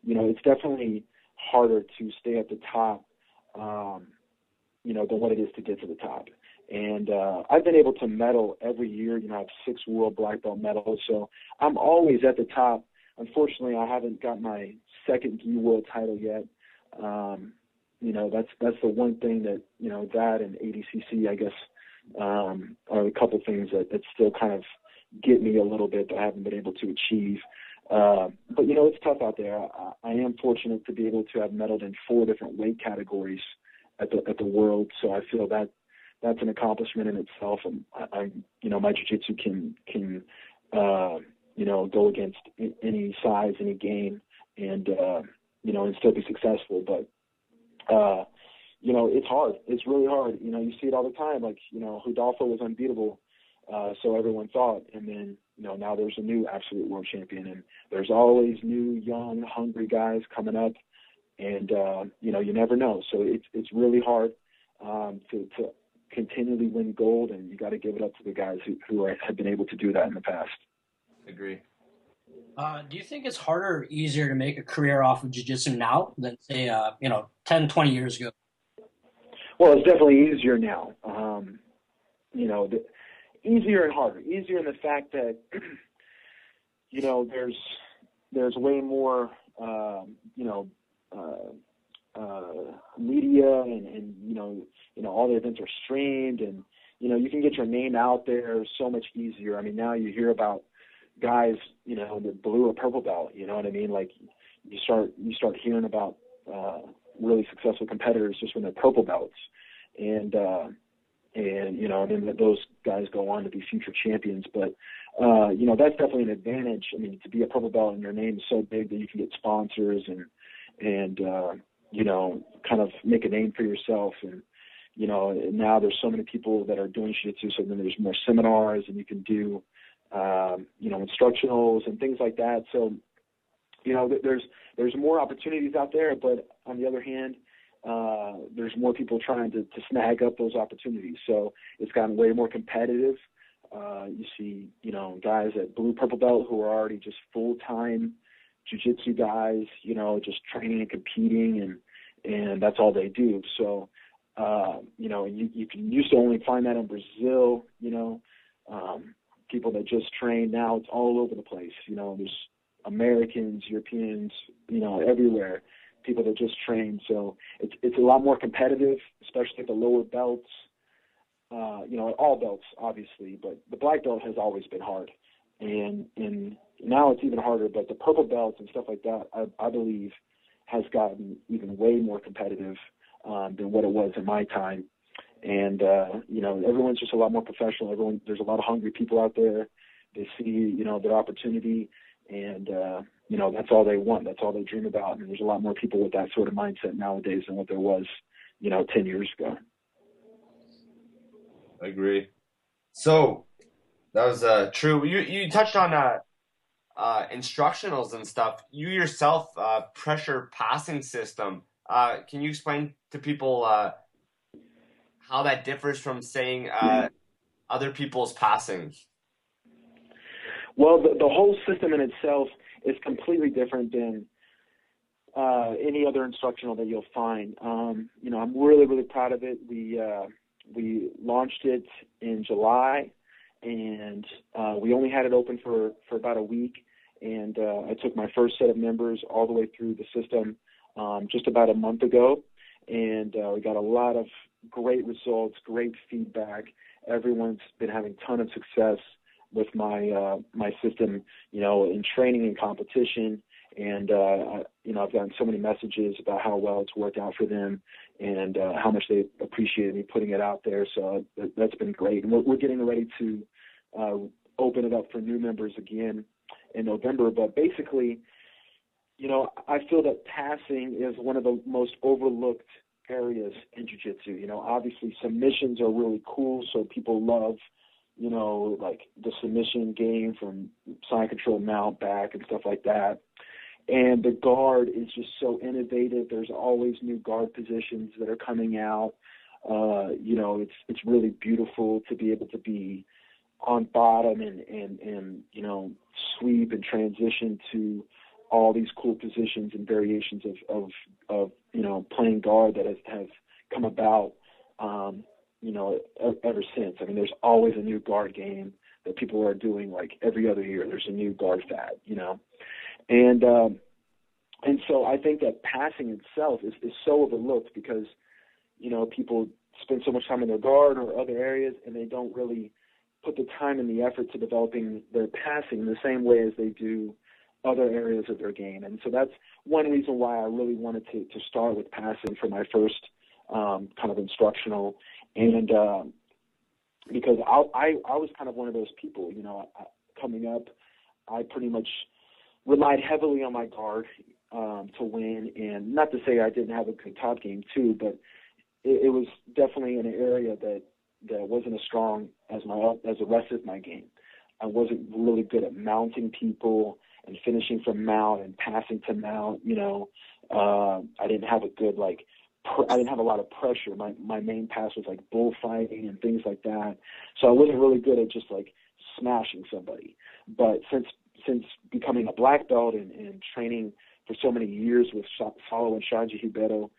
it's definitely harder to stay at the top, than what it is to get to the top. And I've been able to medal every year. I have 6 world black belt medals, so I'm always at the top. Unfortunately, I haven't got my second gi world title yet. That's the one thing that that and ADCC, I guess, are a couple things that still kind of get me a little bit that I haven't been able to achieve. But it's tough out there. I am fortunate to be able to have medaled in 4 different weight categories at the world, so I feel that that's an accomplishment in itself. And my jiu-jitsu can go against any size, any game, and still be successful. But it's hard. It's really hard. You see it all the time. Like Rodolfo was unbeatable, so everyone thought, and then now there's a new absolute world champion, and there's always new, young, hungry guys coming up, and you never know. So it's really hard to continually win gold, and you got to give it up to the guys who have been able to do that in the past. Agree. Do you think it's harder or easier to make a career off of jiu-jitsu now than, say, 10, 20 years ago? Well, it's definitely easier now. Easier and harder. Easier in the fact that, there's way more, media and all the events are streamed, and, you can get your name out there so much easier. I mean, now you hear about guys, the blue or purple belt, you know what I mean? Like you start hearing about really successful competitors just when they're purple belts, and then those guys go on to be future champions. But that's definitely an advantage. I mean, to be a purple belt and your name is so big that you can get sponsors and kind of make a name for yourself. And now there's so many people that are doing jiu-jitsu, so then there's more seminars, and you can do instructionals and things like that. So, there's more opportunities out there, but on the other hand, there's more people trying to snag up those opportunities. So it's gotten way more competitive. You see, guys at blue, purple belt who are already just full-time jiu-jitsu guys, just training and competing, and that's all they do. So, you can used to only find that in Brazil, people that just train. Now it's all over the place. There's Americans, Europeans, everywhere, people that just train. So it's a lot more competitive, especially at the lower belts, at all belts, obviously, but the black belt has always been hard. And now it's even harder, but the purple belts and stuff like that, I believe, has gotten even way more competitive than what it was in my time. And, everyone's just a lot more professional. There's a lot of hungry people out there. They see, their opportunity, and, that's all they want. That's all they dream about. And there's a lot more people with that sort of mindset nowadays than what there was, 10 years ago. I agree. So that was true. You touched on instructionals and stuff. You yourself, pressure passing system. Can you explain to people how that differs from saying other people's passing? Well, the whole system in itself is completely different than any other instructional that you'll find. I'm really, really proud of it. We launched it in July, and we only had it open for about a week. And I took my first set of members all the way through the system just about a month ago, and we got a lot of great results, great feedback. Everyone's been having a ton of success with my system, in training and competition. And, I've gotten so many messages about how well it's worked out for them and how much they appreciated me putting it out there. So that's been great. And we're getting ready to open it up for new members again in November. But basically, I feel that passing is one of the most overlooked areas in jiu-jitsu. Obviously submissions are really cool, so people love, like the submission game from side control, mount, back, and stuff like that. And the guard is just so innovative. There's always new guard positions that are coming out. It's really beautiful to be able to be on bottom and sweep and transition to all these cool positions and variations of playing guard that have come about, ever since. I mean, there's always a new guard game that people are doing, like every other year. There's a new guard fad, And so I think that passing itself is so overlooked because, people spend so much time in their guard or other areas, and they don't really put the time and the effort to developing their passing in the same way as they do other areas of their game. And so that's one reason why I really wanted to start with passing for my first kind of instructional. And because I was kind of one of those people, coming up, I pretty much relied heavily on my guard to win. And not to say I didn't have a good top game too, but it was definitely an area that wasn't as strong as the rest of my game. I wasn't really good at mounting people and finishing from mount and passing to mount. I didn't have I didn't have a lot of pressure. My main pass was like bullfighting and things like that. So I wasn't really good at just like smashing somebody. But since becoming a black belt and training for so many years with Saulo and Shanji Hibero,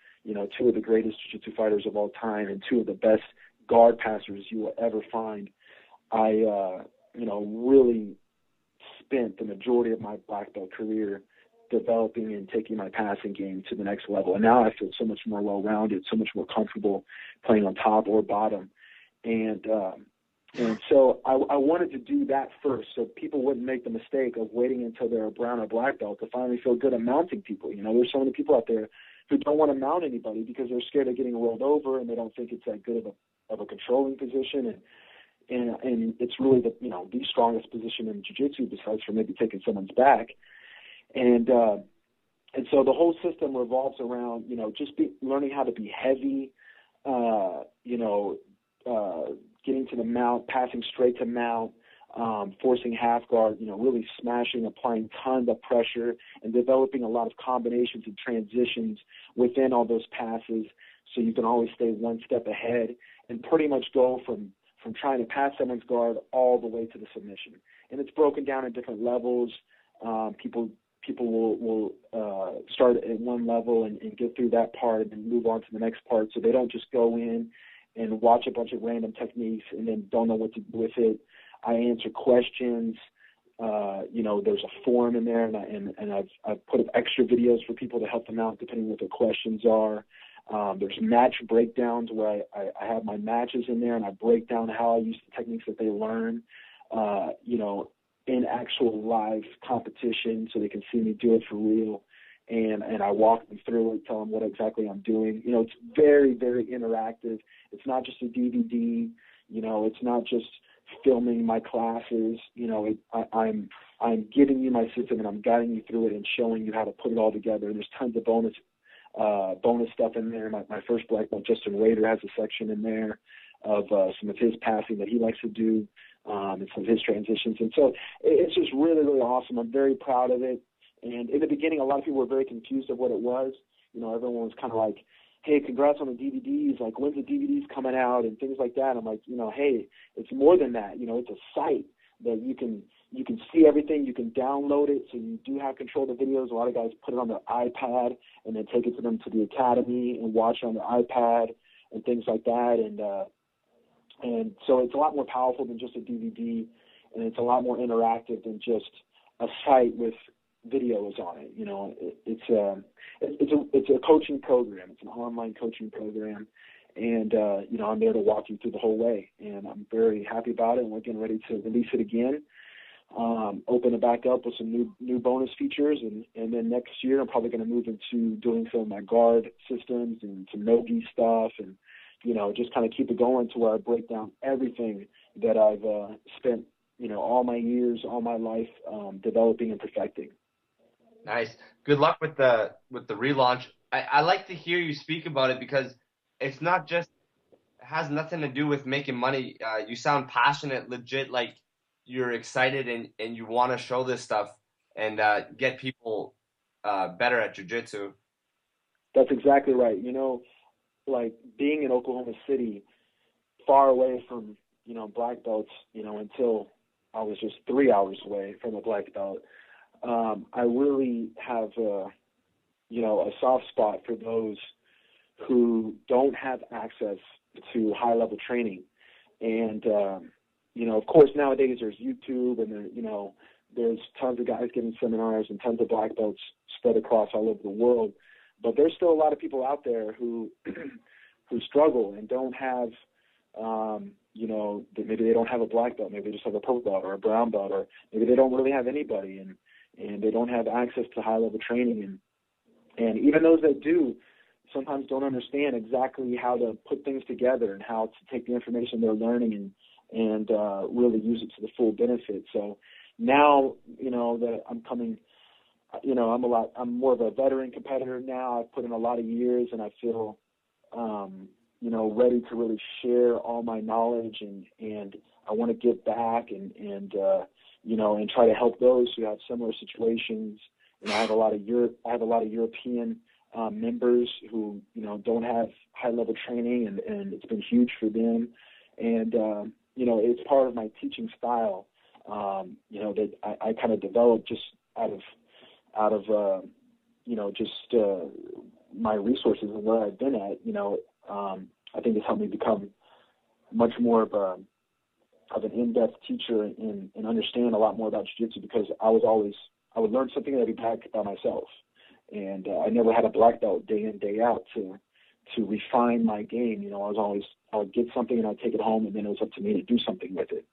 two of the greatest jiu-jitsu fighters of all time and two of the best guard passers you will ever find, I, really spent the majority of my black belt career developing and taking my passing game to the next level. And now I feel so much more well-rounded, so much more comfortable playing on top or bottom. And so I wanted to do that first so people wouldn't make the mistake of waiting until they're a brown or black belt to finally feel good at mounting people. There's so many people out there who don't want to mount anybody because they're scared of getting rolled over and they don't think it's that good of a controlling position. And it's really the strongest position in jiu-jitsu besides for maybe taking someone's back. And so the whole system revolves around, just learning how to be heavy, getting to the mount, passing straight to mount, forcing half guard, really smashing, applying tons of pressure, and developing a lot of combinations and transitions within all those passes so you can always stay one step ahead and pretty much go from trying to pass someone's guard all the way to the submission. And it's broken down at different levels. People will start at one level and get through that part and then move on to the next part, so they don't just go in and watch a bunch of random techniques and then don't know what to do with it. I answer questions. There's a forum in there, and I've put up extra videos for people to help them out depending on what their questions are. There's match breakdowns where I have my matches in there and I break down how I use the techniques that they learn, in actual live competition so they can see me do it for real. and I walk them through it, tell them what exactly I'm doing. You know, it's very, very interactive. It's not just a DVD. You know, it's not just filming my classes. You know, I'm giving you my system, and I'm guiding you through it and showing you how to put it all together. And there's tons of bonus stuff in there. My first black belt, Justin Rader, has a section in there of some of his passing that he likes to do, and some of his transitions. And so it's just really, really awesome. I'm very proud of it. And in the beginning, a lot of people were very confused of what it was. You know, everyone was kind of like, hey, congrats on the DVDs. Like, when's the DVDs coming out and things like that. I'm like, you know, hey, it's more than that. You know, it's a site that you can see everything. You can download it, so you do have control of the videos. A lot of guys put it on their iPad and then take it to them to the academy and watch it on their iPad and things like that. And so it's a lot more powerful than just a DVD, and it's a lot more interactive than just a site with videos on it. You know, it's a coaching program. It's an online coaching program, and you know, I'm there to walk you through the whole way, and I'm very happy about it. And we're getting ready to release it again, open it back up with some new bonus features, and then next year I'm probably going to move into doing some of my guard systems and some no-gi stuff, and you know, just kind of keep it going to where I break down everything that I've spent, you know, all my years, all my life developing and perfecting. Nice. Good luck with the relaunch. I like to hear you speak about it because it's not just, it has nothing to do with making money. You sound passionate, legit, like you're excited and you want to show this stuff and get people better at jiu-jitsu. That's exactly right. You know, like being in Oklahoma City, far away from, you know, black belts, you know, until I was just 3 hours away from a black belt. I really have, you know, a soft spot for those who don't have access to high-level training. And, you know, of course, nowadays there's YouTube and, you know, there's tons of guys giving seminars and tons of black belts spread across all over the world. But there's still a lot of people out there who who struggle and don't have, you know, maybe they don't have a black belt, maybe they just have a purple belt or a brown belt, or maybe they don't really have anybody, and they don't have access to high-level training. And even those that do sometimes don't understand exactly how to put things together and how to take the information they're learning and really use it to the full benefit. So now, you know, that I'm coming, you know, I'm more of a veteran competitor now. I've put in a lot of years, and I feel, you know, ready to really share all my knowledge, and I want to give back and you know, and try to help those who have similar situations. And I have a lot of European members who, you know, don't have high-level training, and it's been huge for them. And you know, it's part of my teaching style. You know, that I kind of developed just out of you know, just my resources and where I've been at. You know, I think it's helped me become much more of an in-depth teacher and understand a lot more about jiu-jitsu, because I would learn something and I'd be back by myself. And I never had a black belt day in, day out to refine my game. You know, I would get something and I'd take it home, and then it was up to me to do something with it.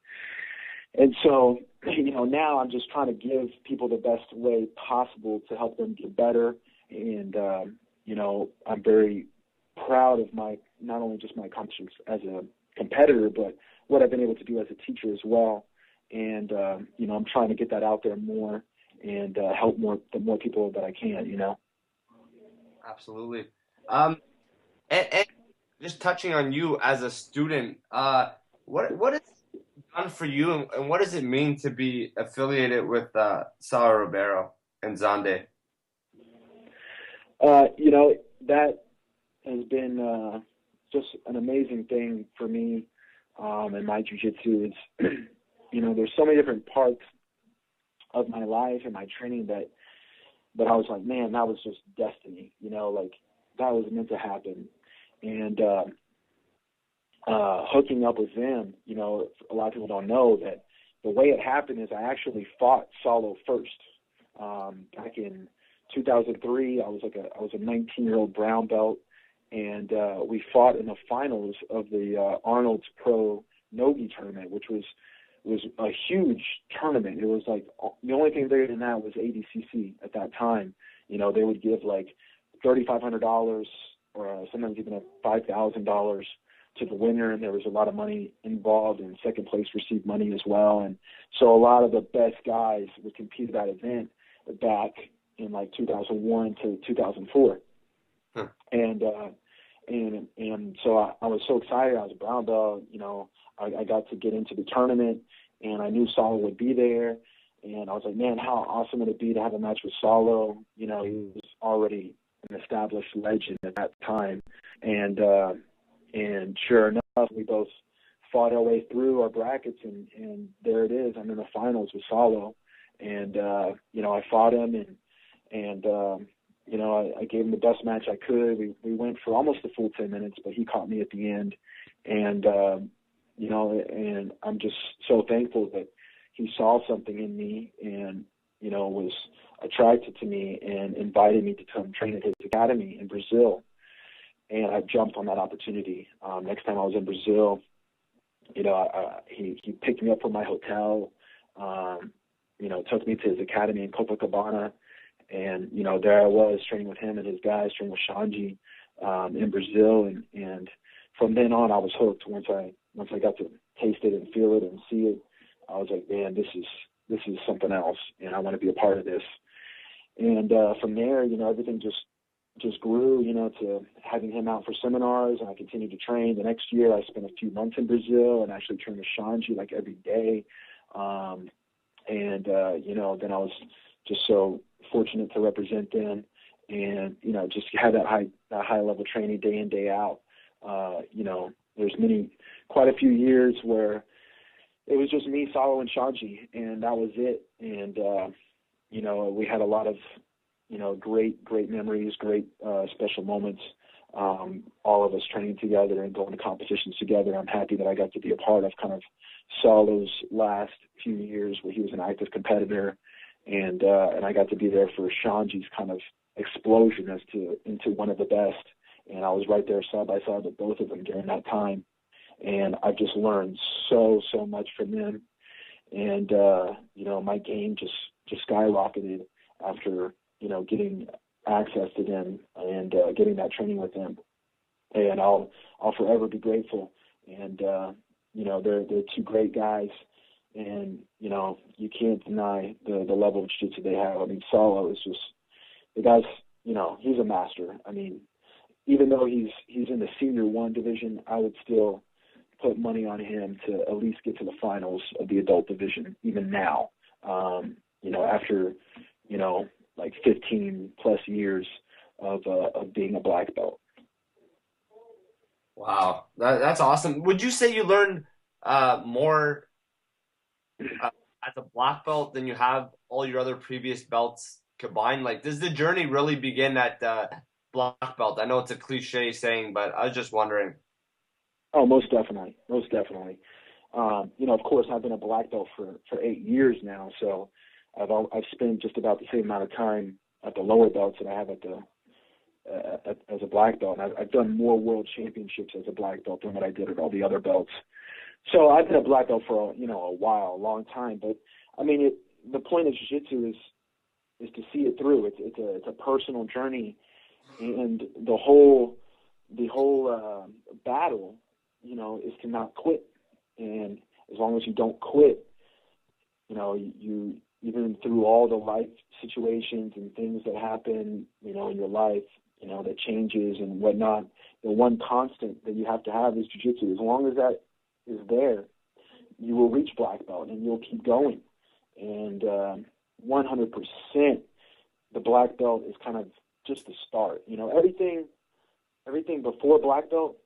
And so, you know, now I'm just trying to give people the best way possible to help them get better. And, you know, I'm very proud of not only just my accomplishments as a competitor, but what I've been able to do as a teacher as well. And, you know, I'm trying to get that out there more and help the more people that I can, you know. Absolutely. And just touching on you as a student, what has it done for you, and what does it mean to be affiliated with Sal Ribeiro and Zande? You know, that has been just an amazing thing for me in my jiu-jitsu. It's, you know, there's so many different parts of my life and my training that I was like, man, that was just destiny, you know, like that was meant to happen. And hooking up with them, you know, a lot of people don't know that the way it happened is I actually fought Salo first. Back in 2003, I was a 19-year-old brown belt, and we fought in the finals of the Arnold's Pro Nogi tournament, which was was a huge tournament. It was like the only thing bigger than that was ADCC at that time. You know, they would give like $3,500 or sometimes even $5,000 to the winner, and there was a lot of money involved, and second place received money as well. And so a lot of the best guys would compete at that event back in like 2001 to 2004. Huh. And so I was so excited. I was a brown belt. You know, I got to get into the tournament, and I knew Saulo would be there. And I was like, man, how awesome would it be to have a match with Saulo? You know, he was already an established legend at that time. And sure enough, we both fought our way through our brackets, and there it is. I'm in the finals with Saulo. And, you know, I fought him, and you know, I gave him the best match I could. We went for almost the full 10 minutes, but he caught me at the end. And, you know, and I'm just so thankful that he saw something in me and, you know, was attracted to me and invited me to come train at his academy in Brazil. And I jumped on that opportunity. Next time I was in Brazil, you know, he picked me up from my hotel, you know, took me to his academy in Copacabana. And, you know, there I was training with him and his guys, training with Shanji in Brazil. And from then on, I was hooked. Once I got to taste it and feel it and see it, I was like, man, this is something else, and I want to be a part of this. And from there, you know, everything just grew, you know, to having him out for seminars, and I continued to train. The next year, I spent a few months in Brazil and actually trained with Shanji like every day. You know, then I was just so fortunate to represent them, and you know, just have that high level training day in, day out. You know, there's quite a few years where it was just me, Saulo, and Shanji, and that was it. And you know, we had a lot of, you know, great memories, great special moments. All of us training together and going to competitions together. I'm happy that I got to be a part of kind of Saulo's last few years where he was an active competitor, and I got to be there for Shanji's kind of explosion into one of the best. And I was right there side by side with both of them during that time, and I just learned so much from them. And you know, my game just skyrocketed after, you know, getting access to them and getting that training with them. And I'll forever be grateful. And you know, they're two great guys, and you know, you can't deny the level of jiu-jitsu they have. I mean, Saulo is just, the guy's, you know, he's a master. I mean, even though he's in the senior 1 division, I would still put money on him to at least get to the finals of the adult division, even now. You know, after, you know, like 15 plus years of being a black belt. Wow, that's awesome. Would you say you learned more as a black belt than you have all your other previous belts combined? Like, does the journey really begin at black belt? I know it's a cliche saying, but I was just wondering. Oh, most definitely. Most definitely. You know, of course, I've been a black belt for 8 years now, so I've spent just about the same amount of time at the lower belts that I have as a black belt. And I've done more world championships as a black belt than what I did at all the other belts. So I've been a black belt for a long time. But I mean, the point of jiu-jitsu is to see it through. It's a personal journey, and the whole battle, you know, is to not quit. And as long as you don't quit, you know, you even through all the life situations and things that happen, you know, in your life, you know, that changes and whatnot, the one constant that you have to have is jiu-jitsu. As long as that is there, you will reach black belt and you'll keep going. And 100%, the black belt is kind of just the start. You know, everything before black belt,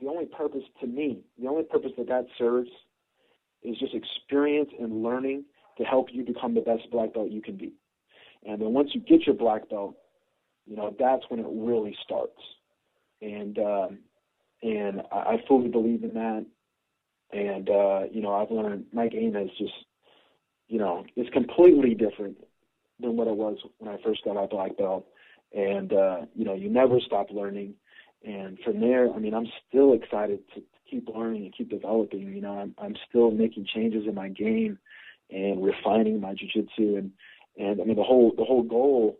the only purpose that serves is just experience and learning to help you become the best black belt you can be. And then once you get your black belt, you know, that's when it really starts. And I fully believe in that. And, you know, I've learned my game is just, you know, it's completely different than what it was when I first got my black belt. And, you know, you never stop learning. And from there, I mean, I'm still excited to keep learning and keep developing. You know, I'm still making changes in my game and refining my jiu-jitsu, and I mean the whole goal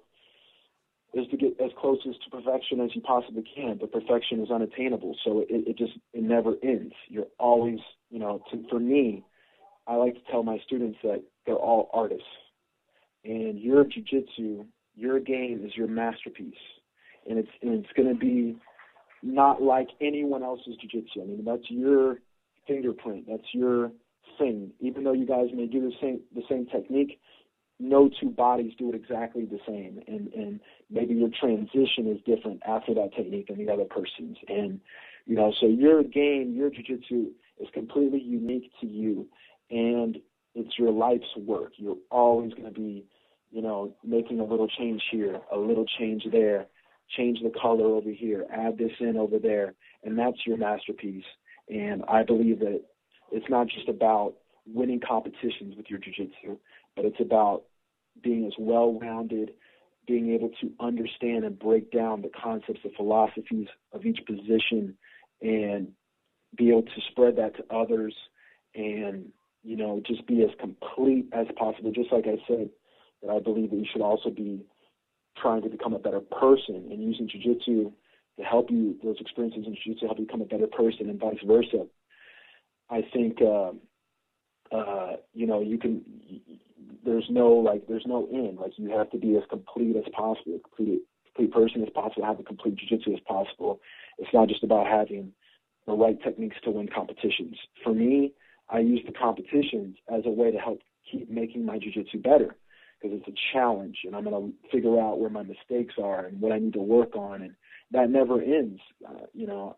is to get as close as to perfection as you possibly can, but perfection is unattainable, so it never ends. You're always, you know, for me, I like to tell my students that they're all artists, and your jiu-jitsu, your game is your masterpiece, and it's going to be not like anyone else's jiu-jitsu. I mean, that's your fingerprint, that's your thing. Even though you guys may do the same technique, no two bodies do it exactly the same, and maybe your transition is different after that technique than the other person's. And, you know, so your game, your jiu-jitsu is completely unique to you, and it's your life's work. You're always going to be, you know, making a little change here, a little change there, change the color over here, add this in over there, and that's your masterpiece. And I believe that it's not just about winning competitions with your jiu-jitsu, but it's about being as well-rounded, being able to understand and break down the concepts, the philosophies of each position, and be able to spread that to others, and, you know, just be as complete as possible. Just like I said, that I believe that you should also be trying to become a better person and using jiu-jitsu to help you, those experiences in jiu-jitsu help you become a better person, and vice versa. I think, you know, there's no end. Like, you have to be as complete as possible, a complete person as possible, have a complete jiu-jitsu as possible. It's not just about having the right techniques to win competitions. For me, I use the competitions as a way to help keep making my jiu-jitsu better, because it's a challenge, and I'm going to figure out where my mistakes are and what I need to work on, and that never ends. You know,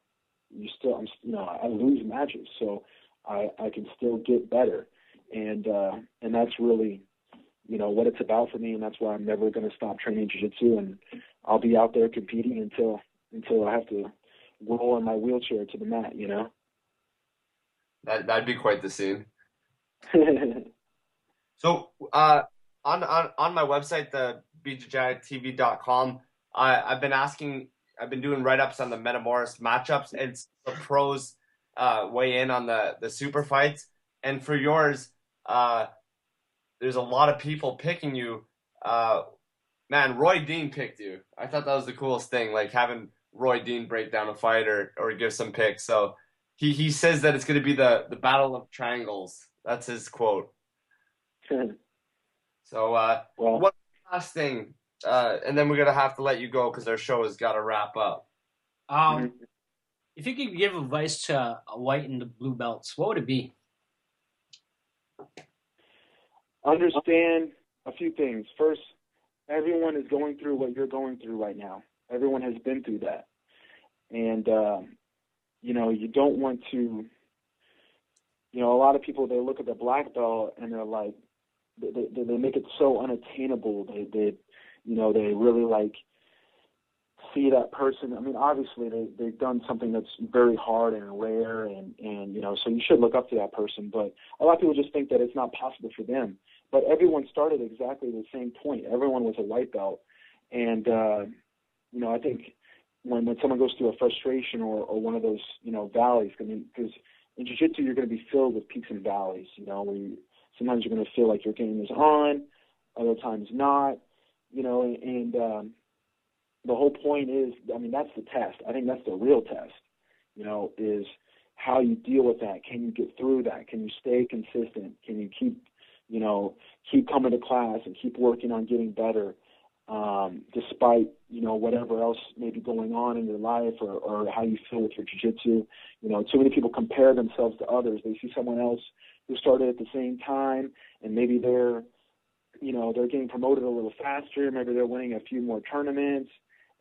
I lose matches, so I can still get better, and that's really, you know, what it's about for me, and that's why I'm never going to stop training jiu-jitsu, and I'll be out there competing until I have to roll in my wheelchair to the mat, you know. That'd be quite the scene. So, on my website, the BJJTV.com, I've been doing write-ups on the Metamoris matchups, and the pros weigh in on the super fights. And for yours, there's a lot of people picking you. Man, Roy Dean picked you. I thought that was the coolest thing, like having Roy Dean break down a fight or give some picks. So he says that it's going to be the battle of triangles. That's his quote. So, one last thing, and then we're going to have to let you go because our show has got to wrap up. If you could give advice to a white and the blue belts, what would it be? Understand a few things. First, everyone is going through what you're going through right now. Everyone has been through that. And, you know, you don't want to, you know, a lot of people, they look at the black belt and they're like, they make it so unattainable. They you know, they really like see that person. I mean, obviously they've done something that's very hard and rare, and you know, so you should look up to that person. But a lot of people just think that it's not possible for them. But everyone started exactly the same point. Everyone was a white belt, and you know, I think when someone goes through a frustration or one of those, you know, valleys, I mean, because in jiu-jitsu you're going to be filled with peaks and valleys. You know, where sometimes you're going to feel like your game is on, other times not. You know, and the whole point is, I mean, that's the test. I think that's the real test, you know, is how you deal with that. Can you get through that? Can you stay consistent? Can you keep coming to class and keep working on getting better, despite, you know, whatever else may be going on in your life or how you feel with your jiu-jitsu. You know, too many people compare themselves to others. They see someone else who started at the same time, and maybe they're getting promoted a little faster. Maybe they're winning a few more tournaments,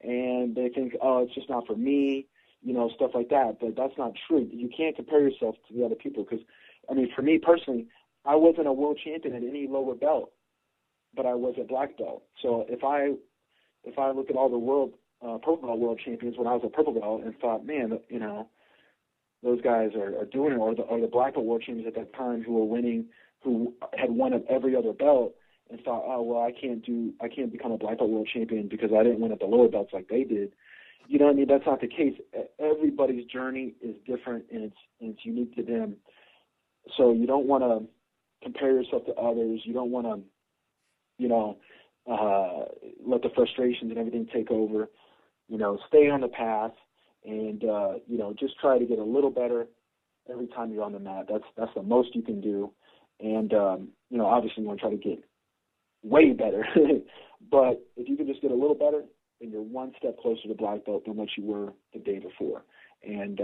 and they think, oh, it's just not for me, you know, stuff like that. But that's not true. You can't compare yourself to the other people because, I mean, for me personally, I wasn't a world champion at any lower belt, but I was a black belt. So if I look at all the world purple belt world champions when I was a purple belt and thought, man, you know, those guys are doing it, or the black belt world champions at that time who were winning, who had won at every other belt, and thought, oh, well, I can't become a black belt world champion because I didn't win at the lower belts like they did. You know what I mean? That's not the case. Everybody's journey is different, and it's unique to them. So you don't want to compare yourself to others. You don't want to, let the frustrations and everything take over. Stay on the path and, just try to get a little better every time you're on the mat. That's the most you can do. And, obviously you want to try to get way better. But if you can just get a little better, then you're one step closer to black belt than what you were the day before. And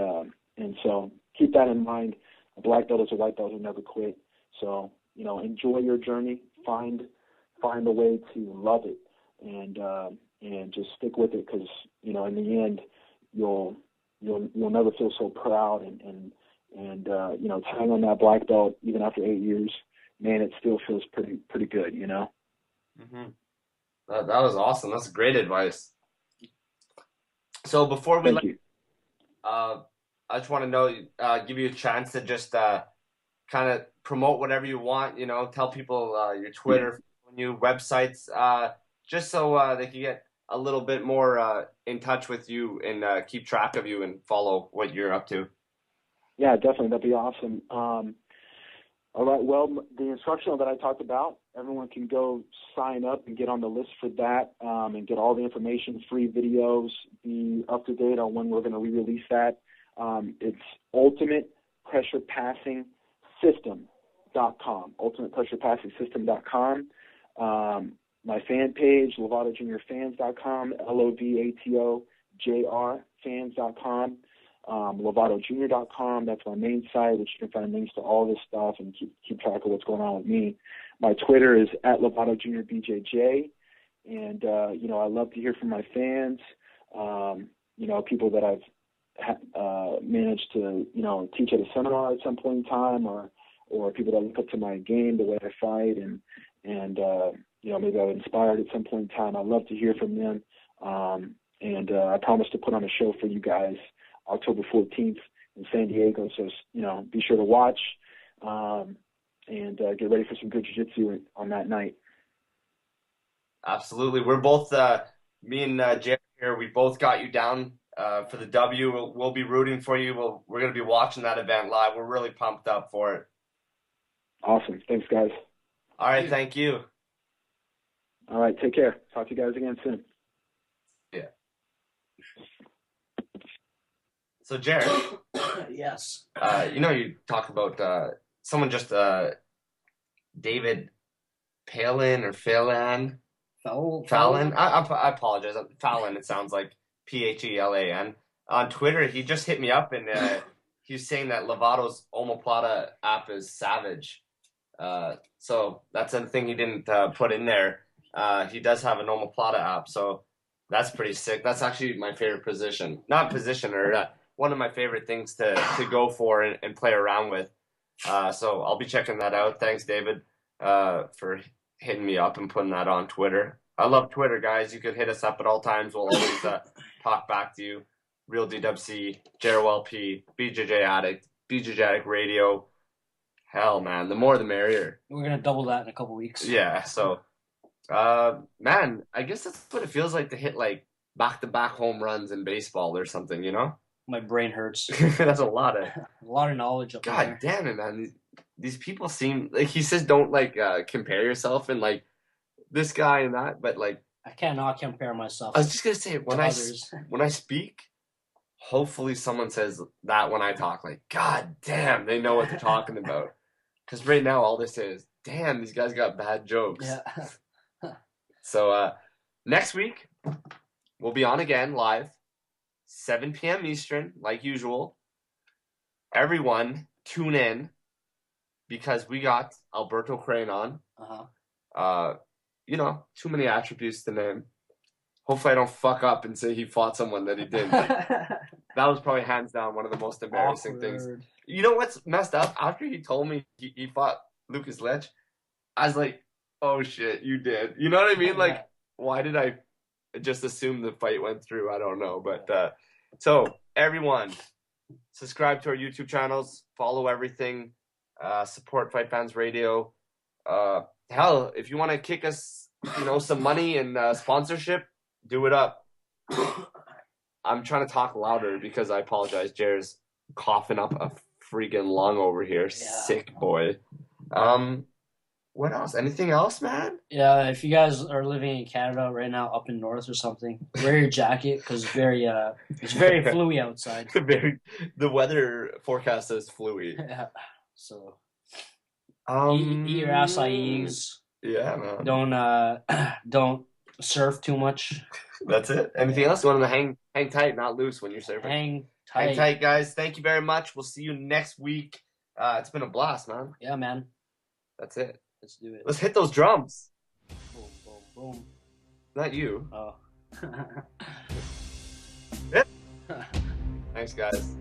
so keep that in mind. A black belt is a white belt who never quit. So, enjoy your journey. Find a way to love it and just stick with it, because, in the end, you'll never feel so proud and tying on that black belt even after 8 years, man, it still feels pretty good, Mm-hmm. That was awesome. That's great advice. So before we I just want to know, give you a chance to just kind of promote whatever you want, tell people your Twitter, new websites, just so they can get a little bit more in touch with you and keep track of you and follow what you're up to. Yeah, definitely. That'd be awesome. All right. Well, the instructional that I talked about, everyone can go sign up and get on the list for that and get all the information, free videos, be up to date on when we're going to re-release that. It's ultimatepressurepassingsystem.com, ultimatepressurepassingsystem.com. My fan page, LovatoJrFans.com, LOVATOJR fans.com. LovatoJr.com, that's my main site, which you can find links to all this stuff and keep track of what's going on with me. My Twitter is @LovatoJrBJJ, and I love to hear from my fans. People that I've managed to teach at a seminar at some point in time, or people that look up to my game, the way I fight, and maybe I was inspired at some point in time. I love to hear from them, and I promise to put on a show for you guys October 14th in San Diego. So, be sure to watch and get ready for some good jiu-jitsu on that night. Absolutely. We're both, me and Jerry here, we both got you down for the W. We'll be rooting for you. We're going to be watching that event live. We're really pumped up for it. Awesome. Thanks, guys. All right. Thank you. All right. Take care. Talk to you guys again soon. Yeah. So, Jared. Yes. You talk about someone just David Palin or Phelan. Fallon. I apologize. Fallon. It sounds like Phelan. On Twitter, he just hit me up and he's saying that Lovato's omoplata app is savage. So that's a thing he didn't put in there. He does have an omoplata app, so that's pretty sick. That's actually my favorite position. Not position, or one of my favorite things to go for and play around with. So I'll be checking that out. Thanks, David, for hitting me up and putting that on Twitter. I love Twitter, guys. You could hit us up at all times. We'll always talk back to you. Real DWC, JRLP, BJJ Addict, BJJ Addict Radio. Hell, man, the more the merrier. We're going to double that in a couple weeks. Yeah, so, man, I guess that's what it feels like to hit, like, back-to-back home runs in baseball or something, My brain hurts. That's a lot of knowledge up there. God damn it, man. These people seem like, he says don't compare yourself and this guy and that, but I cannot compare myself. I was just gonna say when I speak, hopefully someone says that when I talk, God damn, they know what they're talking about. Because right now all they say is, damn, these guys got bad jokes. Yeah. So next week we'll be on again live. 7 p.m. Eastern, like usual. Everyone, tune in because we got Alberto Crane on. Too many attributes to name. Hopefully I don't fuck up and say he fought someone that he didn't. That was probably hands down one of the most embarrassing things. You know what's messed up? After he told me he fought Lucas Lech, I was like, oh shit, you did. You know what I mean? Why did I just assume the fight went through? I don't know. But so everyone, subscribe to our YouTube channels, follow everything, support FightFans Radio. Hell, if you want to kick us, some money and sponsorship, do it up. I'm trying to talk louder because I apologize. Jared's coughing up a freaking lung over here. Yeah. Sick boy. What else? Anything else, man? Yeah, if you guys are living in Canada right now, up in north or something, wear your jacket because it's very fluey outside. The weather forecast says fluey. Yeah. So Um, eat your acai. Yeah, man. Don't surf too much. That's it. Anything else? You want to hang tight, not loose when you're surfing. Hang tight. Hang tight, guys. Thank you very much. We'll see you next week. It's been a blast, man. Yeah, man. That's it. Let's do it. Let's hit those drums. Boom, boom, boom. Not you. Oh. Thanks, guys.